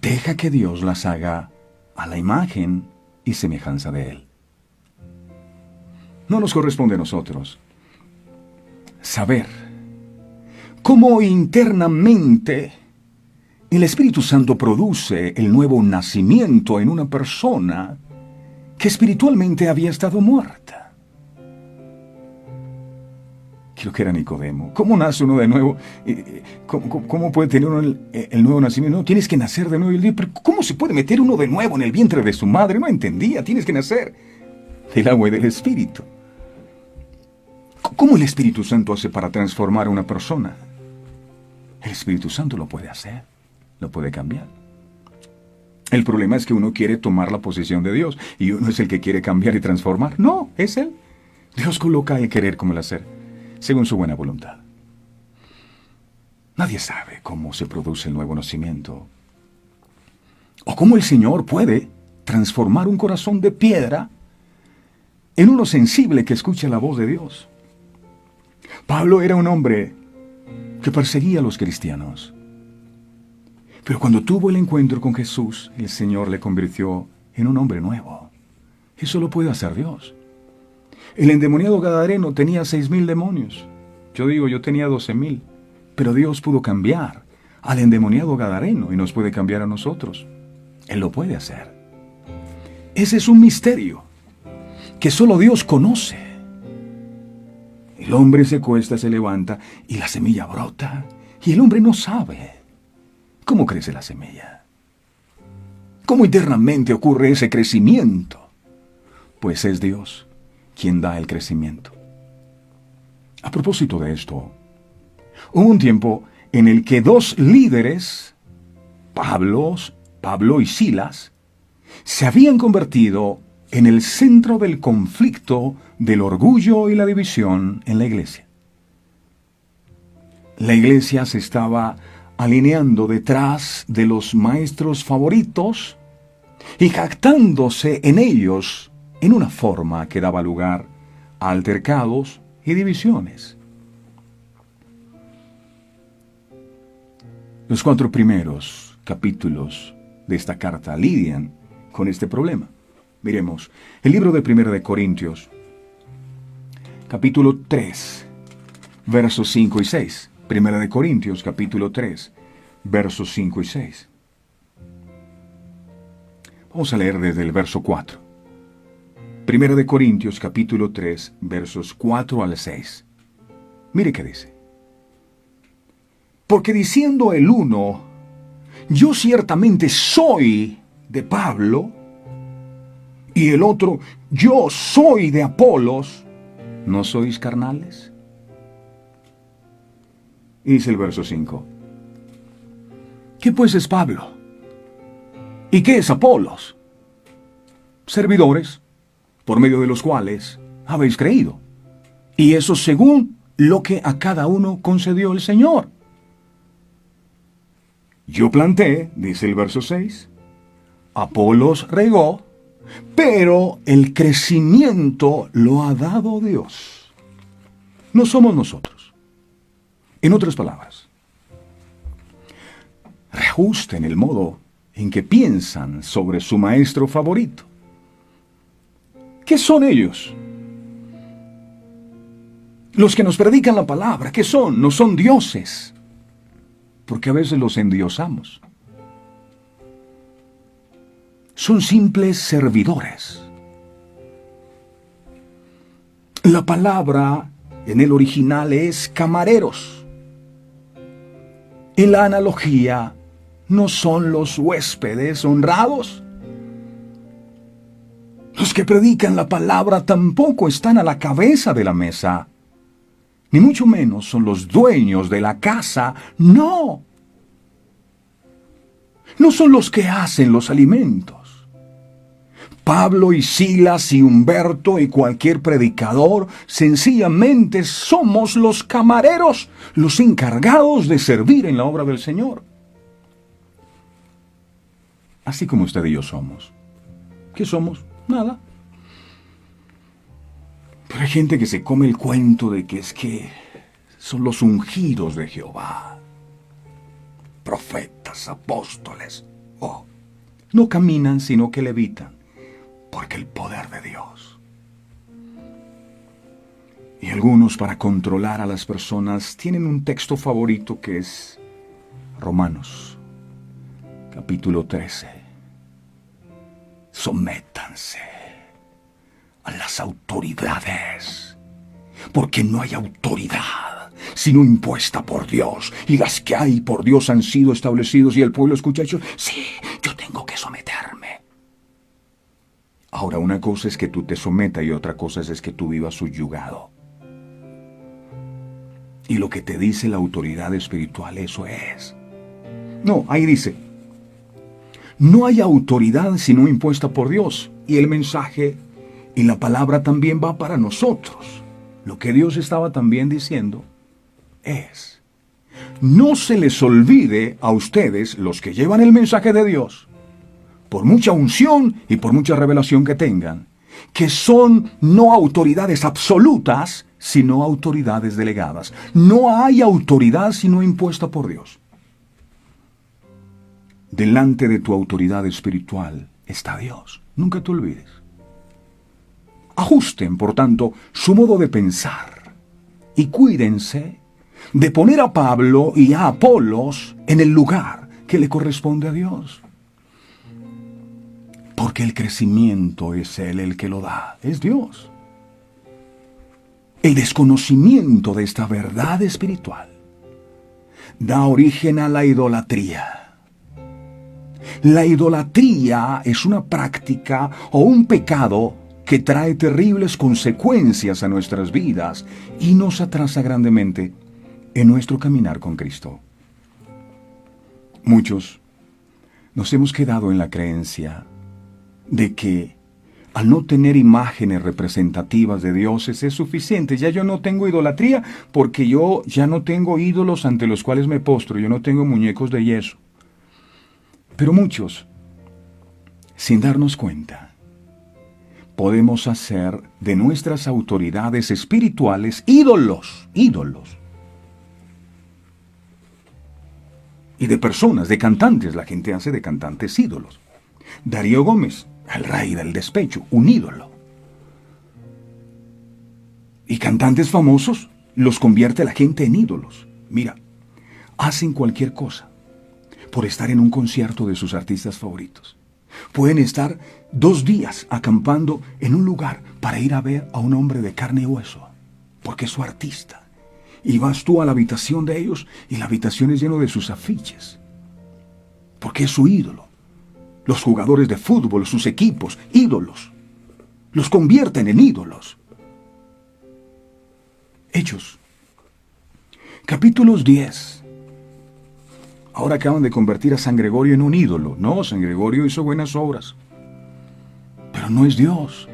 Deja que Dios las haga a la imagen y semejanza de Él. No nos corresponde a nosotros saber cómo internamente el Espíritu Santo produce el nuevo nacimiento en una persona que espiritualmente había estado muerta. Creo que era Nicodemo. ¿Cómo nace uno de nuevo? ¿Cómo puede tener uno el nuevo nacimiento? No, tienes que nacer de nuevo. Y él dice, pero ¿cómo se puede meter uno de nuevo en el vientre de su madre? No entendía, tienes que nacer del agua y del Espíritu. ¿Cómo el Espíritu Santo hace para transformar a una persona? El Espíritu Santo lo puede hacer, lo puede cambiar. El problema es que uno quiere tomar la posición de Dios y uno es el que quiere cambiar y transformar. No, es Él. Dios coloca el querer como el hacer, según su buena voluntad. Nadie sabe cómo se produce el nuevo nacimiento o cómo el Señor puede transformar un corazón de piedra en uno sensible que escucha la voz de Dios. Pablo era un hombre que perseguía a los cristianos. Pero cuando tuvo el encuentro con Jesús, el Señor le convirtió en un hombre nuevo. Eso lo puede hacer Dios. El endemoniado gadareno tenía 6,000 demonios. Yo tenía 12,000. Pero Dios pudo cambiar al endemoniado gadareno y nos puede cambiar a nosotros. Él lo puede hacer. Ese es un misterio que solo Dios conoce. El hombre se cuesta, se levanta y la semilla brota. Y el hombre no sabe cómo crece la semilla. ¿Cómo internamente ocurre ese crecimiento? Pues es Dios quien da el crecimiento. A propósito de esto, hubo un tiempo en el que dos líderes, Pablo y Silas, se habían convertido en el centro del conflicto del orgullo y la división en la iglesia. La iglesia se estaba alineando detrás de los maestros favoritos y jactándose en ellos en una forma que daba lugar a altercados y divisiones. Los 4 primeros capítulos de esta carta lidian con este problema. Miremos el libro de 1 de Corintios, capítulo 3, versos 5 y 6. 1 de Corintios, capítulo 3, versos 5 y 6. Vamos a leer desde el verso 4. 1 de Corintios, capítulo 3, versos 4 al 6. Mire qué dice. Porque diciendo el uno, yo ciertamente soy de Pablo, y el otro, yo soy de Apolos, ¿no sois carnales? Y dice el verso 5. ¿Qué pues es Pablo? ¿Y qué es Apolos? Servidores, por medio de los cuales habéis creído. Y eso según lo que a cada uno concedió el Señor. Yo planté, dice el verso 6, Apolos regó, pero el crecimiento lo ha dado Dios. No somos nosotros. En otras palabras, reajusten el modo en que piensan sobre su maestro favorito. ¿Qué son ellos? Los que nos predican la palabra, ¿qué son? No son dioses, porque a veces los endiosamos. Son simples servidores. La palabra en el original es camareros. En la analogía no son los huéspedes honrados. Los que predican la palabra tampoco están a la cabeza de la mesa, ni mucho menos son los dueños de la casa. No. No son los que hacen los alimentos. Pablo y Silas y Humberto y cualquier predicador sencillamente somos los camareros, los encargados de servir en la obra del Señor. Así como usted y yo somos. ¿Qué somos? Nada. Pero hay gente que se come el cuento de que es que son los ungidos de Jehová. Profetas, apóstoles. Oh, no caminan sino que levitan, porque el poder de Dios. Y algunos, para controlar a las personas, tienen un texto favorito que es Romanos, capítulo 13. Sométanse a las autoridades, porque no hay autoridad sino impuesta por Dios, y las que hay por Dios han sido establecidos. Y el pueblo escucha eso: sí, yo tengo que someterme. Ahora, una cosa es que tú te sometas y otra cosa es que tú vivas subyugado. Y lo que te dice la autoridad espiritual, eso es. No, ahí dice: no hay autoridad sino impuesta por Dios. Y el mensaje y la palabra también va para nosotros. Lo que Dios estaba también diciendo es: no se les olvide a ustedes, los que llevan el mensaje de Dios, por mucha unción y por mucha revelación que tengan, que son no autoridades absolutas, sino autoridades delegadas. No hay autoridad sino impuesta por Dios. Delante de tu autoridad espiritual está Dios. Nunca te olvides. Ajusten, por tanto, su modo de pensar y cuídense de poner a Pablo y a Apolos en el lugar que le corresponde a Dios. Porque el crecimiento es Él el que lo da, es Dios. El desconocimiento de esta verdad espiritual da origen a la idolatría. La idolatría es una práctica o un pecado que trae terribles consecuencias a nuestras vidas y nos atrasa grandemente en nuestro caminar con Cristo. Muchos nos hemos quedado en la creencia de que al no tener imágenes representativas de dioses es suficiente. Ya yo no tengo idolatría porque yo ya no tengo ídolos ante los cuales me postro, yo no tengo muñecos de yeso. Pero muchos, sin darnos cuenta, podemos hacer de nuestras autoridades espirituales ídolos. Y de personas, de cantantes, la gente hace de cantantes ídolos. Darío Gómez, el rey del despecho, un ídolo. Y cantantes famosos los convierte la gente en ídolos. Mira, hacen cualquier cosa por estar en un concierto de sus artistas favoritos. Pueden estar 2 días acampando en un lugar para ir a ver a un hombre de carne y hueso, porque es su artista. Y vas tú a la habitación de ellos y la habitación es llena de sus afiches, porque es su ídolo. Los jugadores de fútbol, sus equipos, ídolos, los convierten en ídolos. Hechos, capítulos 10. Ahora acaban de convertir a San Gregorio en un ídolo. No, San Gregorio hizo buenas obras, pero no es Dios.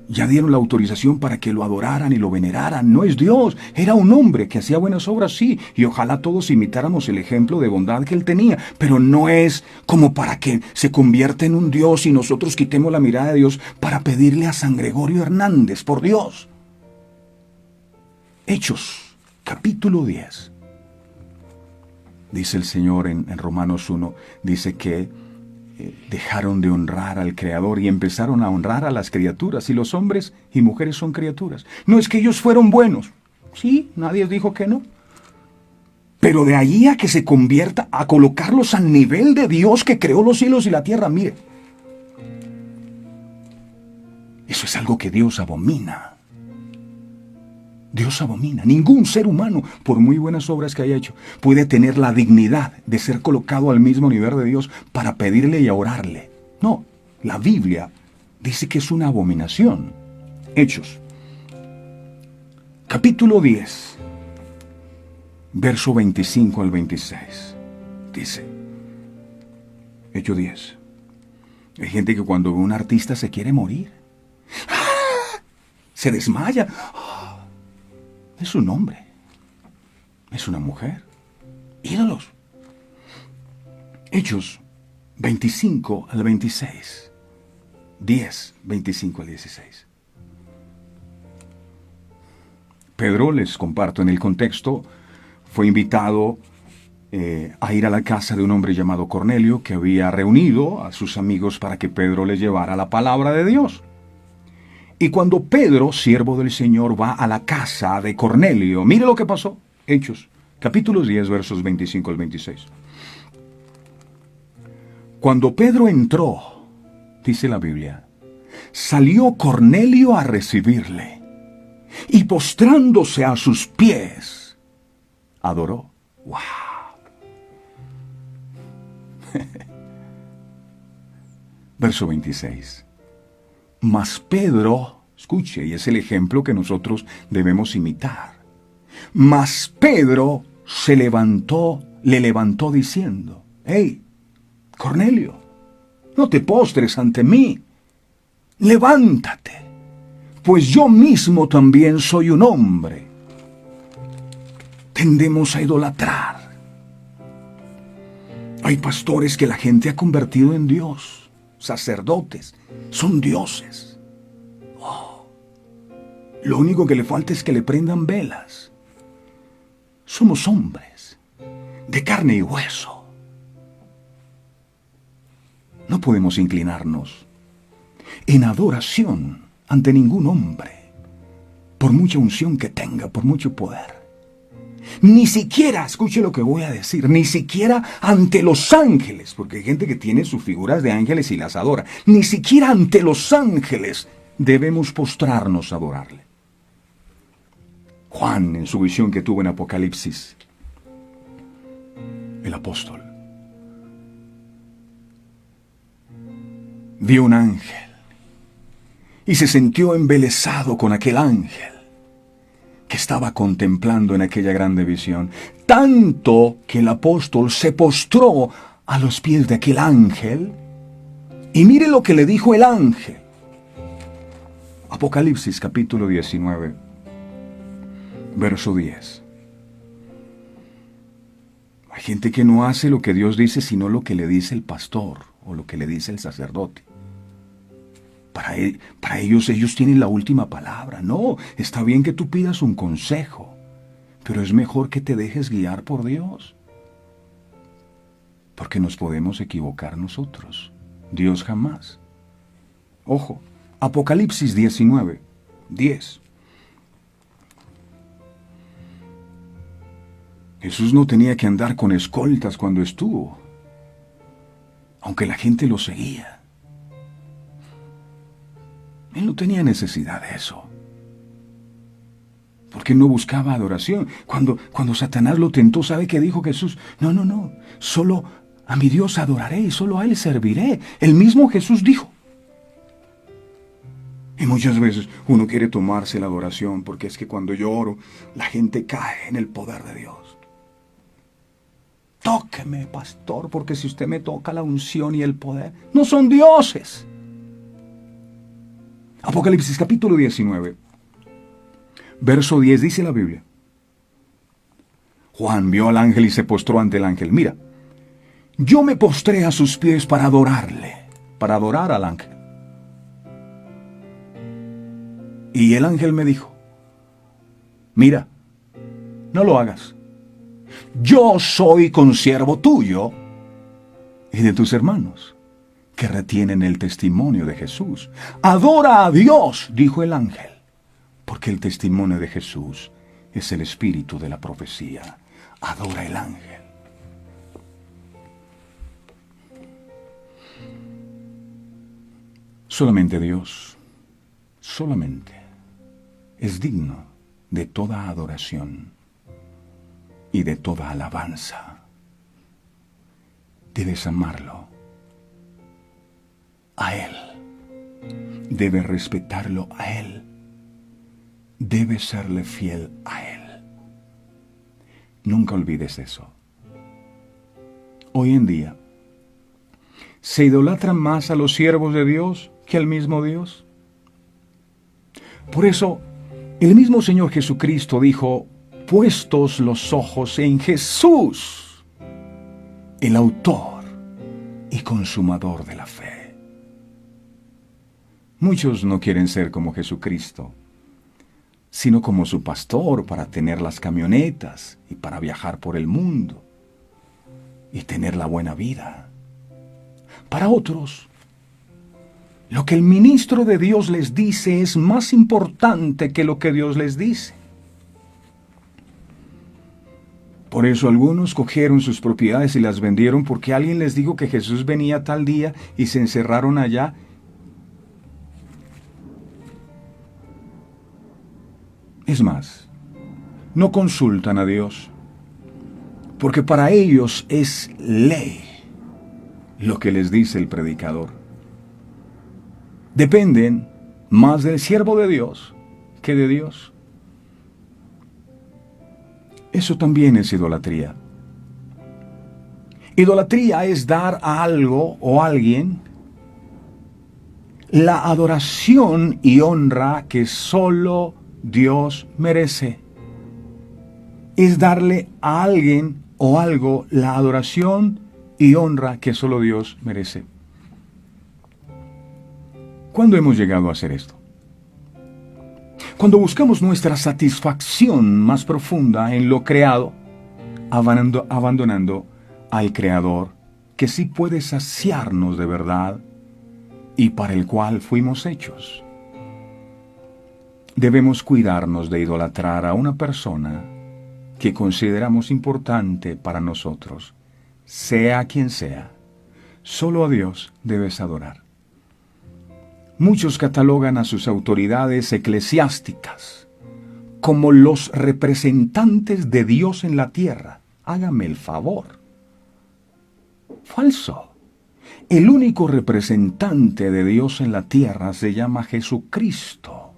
Ya dieron la autorización para que lo adoraran y lo veneraran. No es Dios. Era un hombre que hacía buenas obras, sí, y ojalá todos imitáramos el ejemplo de bondad que él tenía, pero no es como para que se convierta en un Dios y nosotros quitemos la mirada de Dios para pedirle a San Gregorio Hernández, por Dios. Hechos, capítulo 10. Dice el Señor en Romanos 1, dice que dejaron de honrar al Creador y empezaron a honrar a las criaturas. Y los hombres y mujeres son criaturas. No es que ellos fueron buenos. Sí, nadie dijo que no. Pero de allí a que se convierta, a colocarlos al nivel de Dios que creó los cielos y la tierra, mire. Eso es algo que Dios abomina. Dios abomina. Ningún ser humano, por muy buenas obras que haya hecho, puede tener la dignidad de ser colocado al mismo nivel de Dios para pedirle y orarle. No, la Biblia dice que es una abominación. Hechos, capítulo 10, verso 25 al 26. Dice, Hechos 10. Hay gente que cuando ve a un artista se quiere morir. ¡Ah! Se desmaya. Es un hombre, es una mujer, ídolos. Hechos 25 al 26, 10, 25 al 16. Pedro, les comparto en el contexto, fue invitado a ir a la casa de un hombre llamado Cornelio, que había reunido a sus amigos para que Pedro les llevara la palabra de Dios. Y cuando Pedro, siervo del Señor, va a la casa de Cornelio, mire lo que pasó. Hechos, capítulo 10, versos 25 al 26. Cuando Pedro entró, dice la Biblia, salió Cornelio a recibirle, y postrándose a sus pies, adoró. ¡Wow! Verso 26. Mas Pedro, escuche, y es el ejemplo que nosotros debemos imitar. Mas Pedro le levantó diciendo, hey, Cornelio, no te postres ante mí, levántate, pues yo mismo también soy un hombre. Tendemos a idolatrar. Hay pastores que la gente ha convertido en Dios. Sacerdotes, son dioses. Oh, lo único que le falta es que le prendan velas. Somos hombres, de carne y hueso. No podemos inclinarnos en adoración ante ningún hombre, por mucha unción que tenga, por mucho poder. Ni siquiera, escuche lo que voy a decir, ni siquiera ante los ángeles, porque hay gente que tiene sus figuras de ángeles y las adora. Ni siquiera ante los ángeles debemos postrarnos a adorarle. Juan, en su visión que tuvo en Apocalipsis, el apóstol, vio un ángel y se sintió embelesado con aquel ángel que estaba contemplando en aquella grande visión, tanto que el apóstol se postró a los pies de aquel ángel, y mire lo que le dijo el ángel. Apocalipsis capítulo 19, verso 10. Hay gente que no hace lo que Dios dice, sino lo que le dice el pastor o lo que le dice el sacerdote. Para ellos tienen la última palabra. No, está bien que tú pidas un consejo, pero es mejor que te dejes guiar por Dios. Porque nos podemos equivocar nosotros. Dios jamás. Ojo, Apocalipsis 19, 10. Jesús no tenía que andar con escoltas cuando estuvo, aunque la gente lo seguía. Él no tenía necesidad de eso. Porque no buscaba adoración. Cuando Satanás lo tentó, ¿sabe qué dijo Jesús? No. Solo a mi Dios adoraré y solo a Él serviré. El mismo Jesús dijo. Y muchas veces uno quiere tomarse la adoración porque es que cuando yo oro, la gente cae en el poder de Dios. Tóqueme, pastor, porque si usted me toca la unción y el poder, no son dioses. Apocalipsis capítulo 19, verso 10 dice la Biblia. Juan vio al ángel y se postró ante el ángel. Mira, yo me postré a sus pies para adorarle, para adorar al ángel. Y el ángel me dijo, mira, no lo hagas. Yo soy consiervo tuyo y de tus hermanos, que retienen el testimonio de Jesús. Adora a Dios, dijo el ángel, porque el testimonio de Jesús es el espíritu de la profecía. Adora el ángel. Solamente Dios, solamente, es digno de toda adoración y de toda alabanza. Debes amarlo a Él. Debes respetarlo a Él. Debes serle fiel a Él. Nunca olvides eso. Hoy en día, ¿se idolatra más a los siervos de Dios que al mismo Dios? Por eso, el mismo Señor Jesucristo dijo, puestos los ojos en Jesús, el autor y consumador de la fe. Muchos no quieren ser como Jesucristo, sino como su pastor para tener las camionetas y para viajar por el mundo y tener la buena vida. Para otros, lo que el ministro de Dios les dice es más importante que lo que Dios les dice. Por eso algunos cogieron sus propiedades y las vendieron porque alguien les dijo que Jesús venía tal día y se encerraron allá. Es más, no consultan a Dios, porque para ellos es ley lo que les dice el predicador. Dependen más del siervo de Dios que de Dios. Eso también es idolatría. Idolatría es dar a algo o a alguien la adoración y honra que solo Dios merece. Es darle a alguien o algo la adoración y honra que solo Dios merece. ¿Cuándo hemos llegado a hacer esto? Cuando buscamos nuestra satisfacción más profunda en lo creado, abandonando al Creador, que sí puede saciarnos de verdad y para el cual fuimos hechos. Debemos cuidarnos de idolatrar a una persona que consideramos importante para nosotros, sea quien sea. Solo a Dios debes adorar. Muchos catalogan a sus autoridades eclesiásticas como los representantes de Dios en la tierra. Hágame el favor. Falso. El único representante de Dios en la tierra se llama Jesucristo.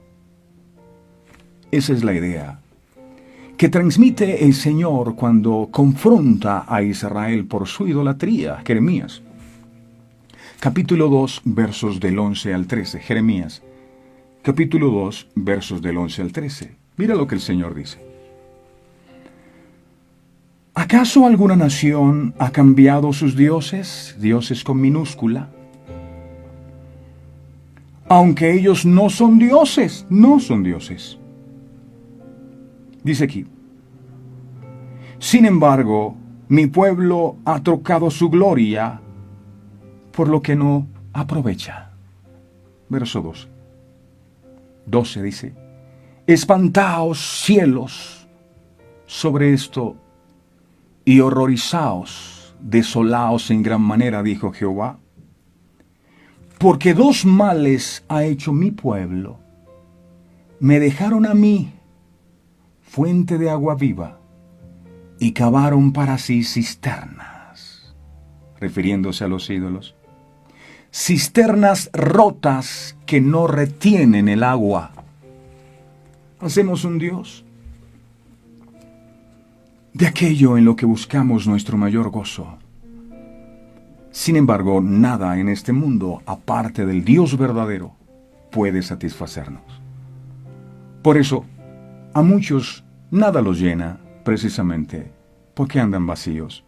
Esa es la idea que transmite el Señor cuando confronta a Israel por su idolatría. Jeremías, capítulo 2, versos del 11 al 13. Jeremías, capítulo 2, versos del 11 al 13. Mira lo que el Señor dice. ¿Acaso alguna nación ha cambiado sus dioses, dioses con minúscula? Aunque ellos no son dioses, no son dioses. Dice aquí, sin embargo, mi pueblo ha trocado su gloria por lo que no aprovecha. Verso 12. 12 dice, espantaos cielos sobre esto y horrorizaos, desolaos en gran manera, dijo Jehová, porque dos males ha hecho mi pueblo. Me dejaron a mí fuente de agua viva, y cavaron para sí cisternas, refiriéndose a los ídolos, cisternas rotas que no retienen el agua. Hacemos un Dios de aquello en lo que buscamos nuestro mayor gozo. Sin embargo, nada en este mundo, aparte del Dios verdadero, puede satisfacernos. Por eso, a muchos nada los llena, precisamente porque andan vacíos,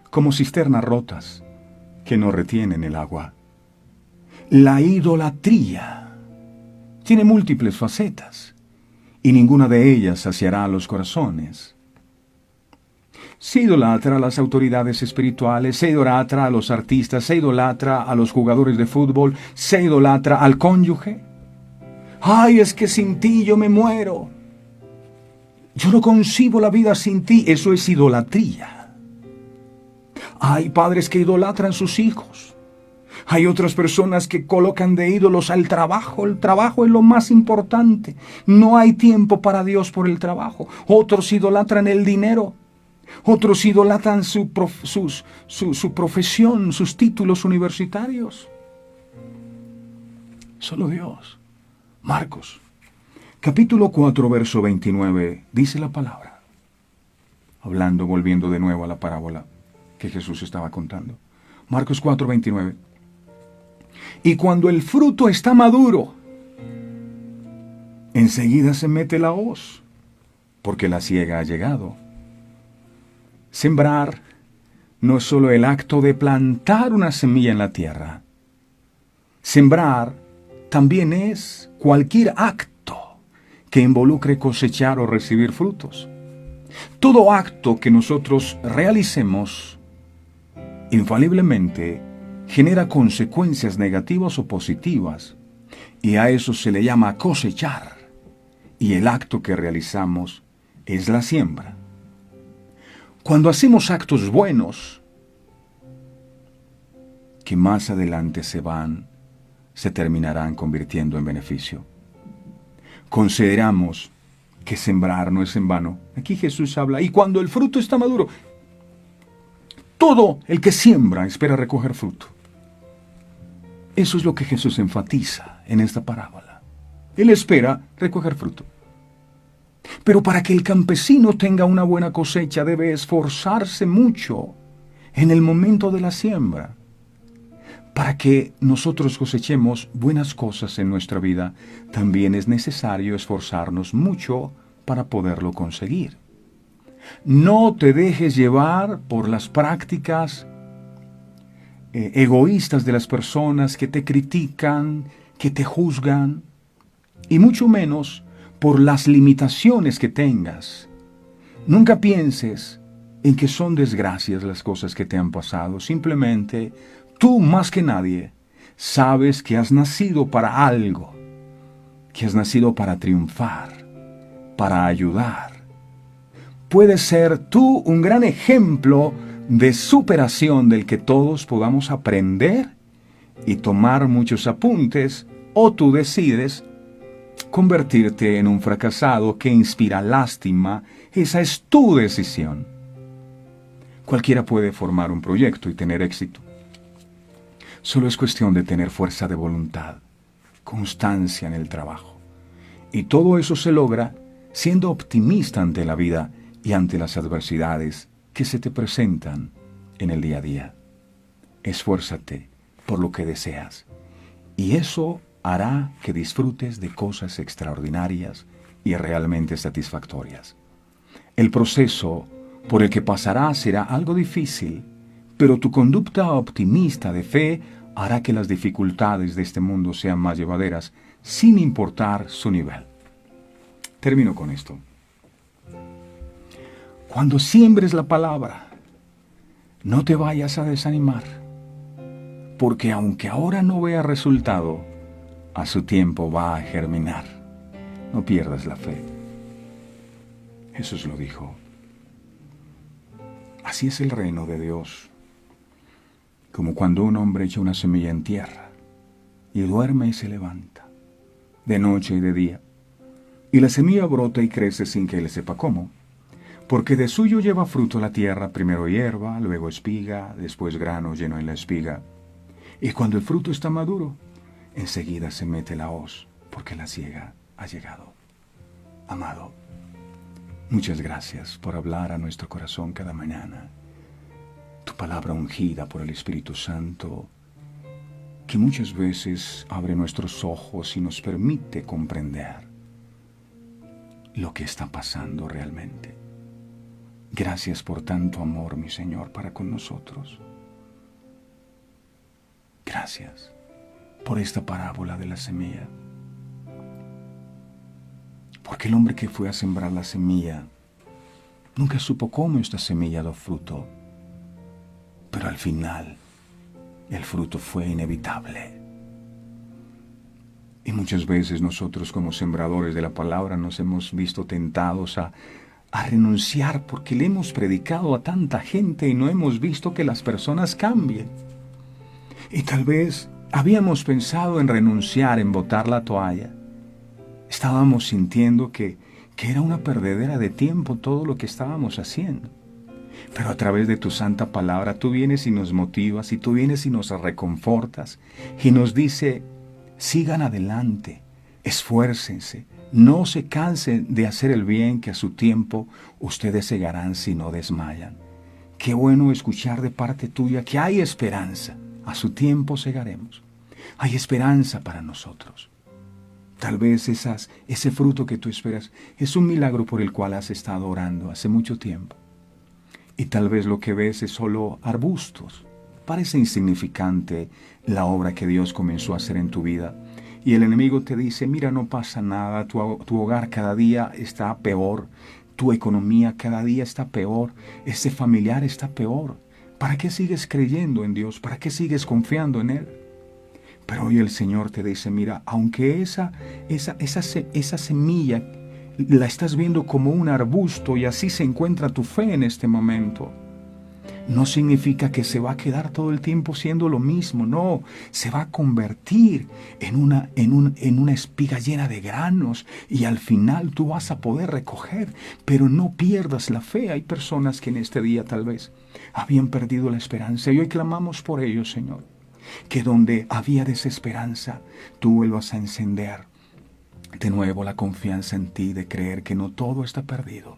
como cisternas rotas que no retienen el agua. La idolatría tiene múltiples facetas y ninguna de ellas saciará los corazones. Se idolatra a las autoridades espirituales, se idolatra a los artistas, se idolatra a los jugadores de fútbol, se idolatra al cónyuge. ¡Ay, es que sin ti yo me muero! Yo no concibo la vida sin ti. Eso es idolatría. Hay padres que idolatran sus hijos. Hay otras personas que colocan de ídolos al trabajo. El trabajo es lo más importante. No hay tiempo para Dios por el trabajo. Otros idolatran el dinero. Otros idolatran su profesión, sus títulos universitarios. Solo Dios. Marcos, capítulo 4, verso 29, dice la palabra. Volviendo de nuevo a la parábola que Jesús estaba contando. Marcos 4, 29. Y cuando el fruto está maduro, enseguida se mete la hoz, porque la siega ha llegado. Sembrar no es solo el acto de plantar una semilla en la tierra. Sembrar también es cualquier acto que involucre cosechar o recibir frutos. Todo acto que nosotros realicemos infaliblemente genera consecuencias negativas o positivas, y a eso se le llama cosechar, y el acto que realizamos es la siembra. Cuando hacemos actos buenos, que más adelante se terminarán convirtiendo en beneficio. Consideramos que sembrar no es en vano. Aquí Jesús habla, y cuando el fruto está maduro, todo el que siembra espera recoger fruto. Eso es lo que Jesús enfatiza en esta parábola. Él espera recoger fruto. Pero para que el campesino tenga una buena cosecha, debe esforzarse mucho en el momento de la siembra. Para que nosotros cosechemos buenas cosas en nuestra vida, también es necesario esforzarnos mucho para poderlo conseguir. No te dejes llevar por las prácticas egoístas de las personas que te critican, que te juzgan, y mucho menos por las limitaciones que tengas. Nunca pienses en que son desgracias las cosas que te han pasado. Simplemente, tú más que nadie, sabes que has nacido para algo, que has nacido para triunfar, para ayudar. Puedes ser tú un gran ejemplo de superación del que todos podamos aprender y tomar muchos apuntes, o tú decides convertirte en un fracasado que inspira lástima. Esa es tu decisión. Cualquiera puede formar un proyecto y tener éxito. Solo es cuestión de tener fuerza de voluntad, constancia en el trabajo. Y todo eso se logra siendo optimista ante la vida y ante las adversidades que se te presentan en el día a día. Esfuérzate por lo que deseas, y eso hará que disfrutes de cosas extraordinarias y realmente satisfactorias. El proceso por el que pasarás será algo difícil, pero tu conducta optimista de fe hará que las dificultades de este mundo sean más llevaderas, sin importar su nivel. Termino con esto. Cuando siembres la palabra, no te vayas a desanimar, porque aunque ahora no veas resultado, a su tiempo va a germinar. No pierdas la fe. Jesús lo dijo. Así es el reino de Dios. Como cuando un hombre echa una semilla en tierra y duerme y se levanta, de noche y de día, y la semilla brota y crece sin que él sepa cómo, porque de suyo lleva fruto la tierra, primero hierba, luego espiga, después grano lleno en la espiga, y cuando el fruto está maduro, enseguida se mete la hoz, porque la siega ha llegado. Amado, muchas gracias por hablar a nuestro corazón cada mañana. Tu palabra ungida por el Espíritu Santo, que muchas veces abre nuestros ojos y nos permite comprender lo que está pasando realmente. Gracias por tanto amor, mi Señor, para con nosotros. Gracias por esta parábola de la semilla. Porque el hombre que fue a sembrar la semilla nunca supo cómo esta semilla dio fruto. Pero al final, el fruto fue inevitable. Y muchas veces nosotros como sembradores de la palabra nos hemos visto tentados a renunciar porque le hemos predicado a tanta gente y no hemos visto que las personas cambien. Y tal vez habíamos pensado en renunciar, en botar la toalla. Estábamos sintiendo que era una perdedera de tiempo todo lo que estábamos haciendo. Pero a través de tu santa palabra tú vienes y nos motivas, y tú vienes y nos reconfortas, y nos dice, sigan adelante, esfuércense, no se cansen de hacer el bien, que a su tiempo ustedes segarán si no desmayan. Qué bueno escuchar de parte tuya que hay esperanza, a su tiempo segaremos. Hay esperanza para nosotros. Tal vez ese fruto que tú esperas es un milagro por el cual has estado orando hace mucho tiempo. Y tal vez lo que ves es solo arbustos. Parece insignificante la obra que Dios comenzó a hacer en tu vida. Y el enemigo te dice, mira, no pasa nada, tu hogar cada día está peor, tu economía cada día está peor, ese familiar está peor. ¿Para qué sigues creyendo en Dios? ¿Para qué sigues confiando en Él? Pero hoy el Señor te dice, mira, aunque esa semilla la estás viendo como un arbusto y así se encuentra tu fe en este momento, no significa que se va a quedar todo el tiempo siendo lo mismo. No, se va a convertir en una espiga llena de granos, y al final tú vas a poder recoger. Pero no pierdas la fe. Hay personas que en este día tal vez habían perdido la esperanza, y hoy clamamos por ellos, Señor, que donde había desesperanza, tú vuelvas a encender de nuevo la confianza en ti, de creer que no todo está perdido.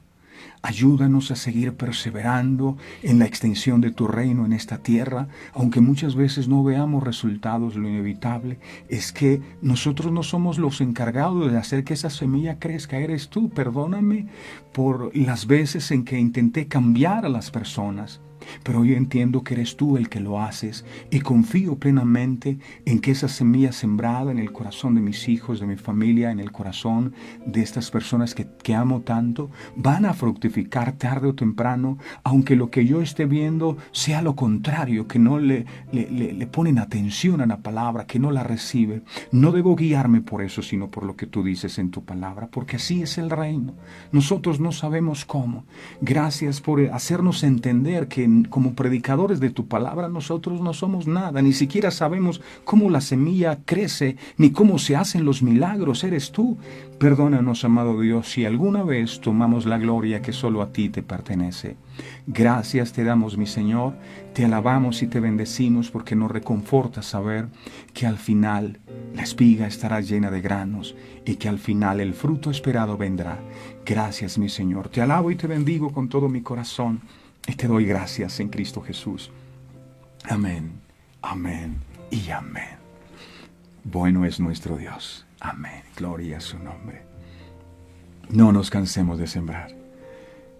Ayúdanos a seguir perseverando en la extensión de tu reino en esta tierra, aunque muchas veces no veamos resultados. Lo inevitable es que nosotros no somos los encargados de hacer que esa semilla crezca, eres tú. Perdóname por las veces en que intenté cambiar a las personas, pero hoy entiendo que eres tú el que lo haces, y confío plenamente en que esa semilla sembrada en el corazón de mis hijos, de mi familia, en el corazón de estas personas que amo tanto, van a fructificar tarde o temprano, aunque lo que yo esté viendo sea lo contrario, que no le ponen atención a la palabra, que no la recibe. No debo guiarme por eso, sino por lo que tú dices en tu palabra, porque así es el reino. Nosotros no sabemos cómo. Gracias por hacernos entender que como predicadores de tu palabra nosotros no somos nada, ni siquiera sabemos cómo la semilla crece, ni cómo se hacen los milagros. Eres tú. Perdónanos, amado Dios, si alguna vez tomamos la gloria que solo a ti te pertenece. Gracias te damos, mi Señor, te alabamos y te bendecimos, porque nos reconforta saber que al final la espiga estará llena de granos, y que al final el fruto esperado vendrá. Gracias, mi Señor, te alabo y te bendigo con todo mi corazón, y te doy gracias en Cristo Jesús. Amén, amén y amén. Bueno es nuestro Dios. Amén. Gloria a su nombre. No nos cansemos de sembrar,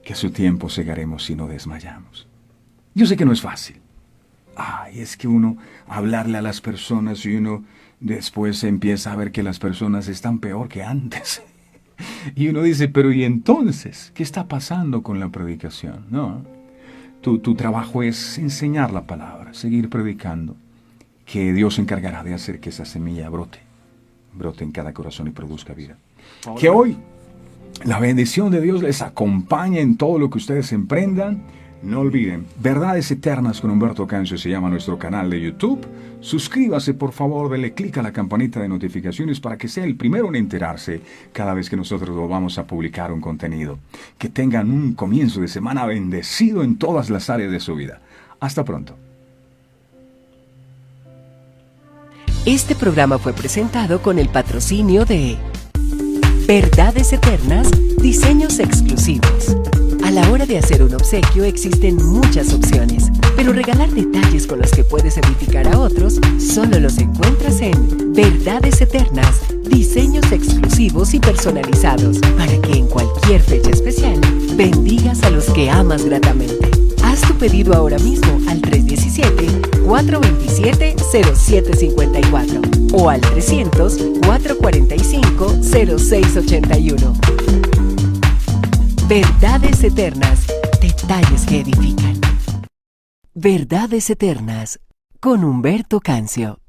que a su tiempo segaremos si no desmayamos. Yo sé que no es fácil. Es que uno hablarle a las personas y uno después empieza a ver que las personas están peor que antes. Y uno dice, pero ¿y entonces? ¿Qué está pasando con la predicación? No. Tu trabajo es enseñar la palabra, seguir predicando, que Dios se encargará de hacer que esa semilla brote en cada corazón y produzca vida. Que hoy la bendición de Dios les acompañe en todo lo que ustedes emprendan. No olviden, Verdades Eternas con Humberto Cancio se llama nuestro canal de YouTube. Suscríbase, por favor, dele clic a la campanita de notificaciones para que sea el primero en enterarse cada vez que nosotros vamos a publicar un contenido. Que tengan un comienzo de semana bendecido en todas las áreas de su vida. Hasta pronto. Este programa fue presentado con el patrocinio de Verdades Eternas, diseños exclusivos. A la hora de hacer un obsequio existen muchas opciones, pero regalar detalles con los que puedes edificar a otros solo los encuentras en Verdades Eternas, diseños exclusivos y personalizados, para que en cualquier fecha especial bendigas a los que amas gratamente. Haz tu pedido ahora mismo al 317-427-0754 o al 300-445-0681. Verdades Eternas, detalles que edifican. Verdades Eternas, con Humberto Cancio.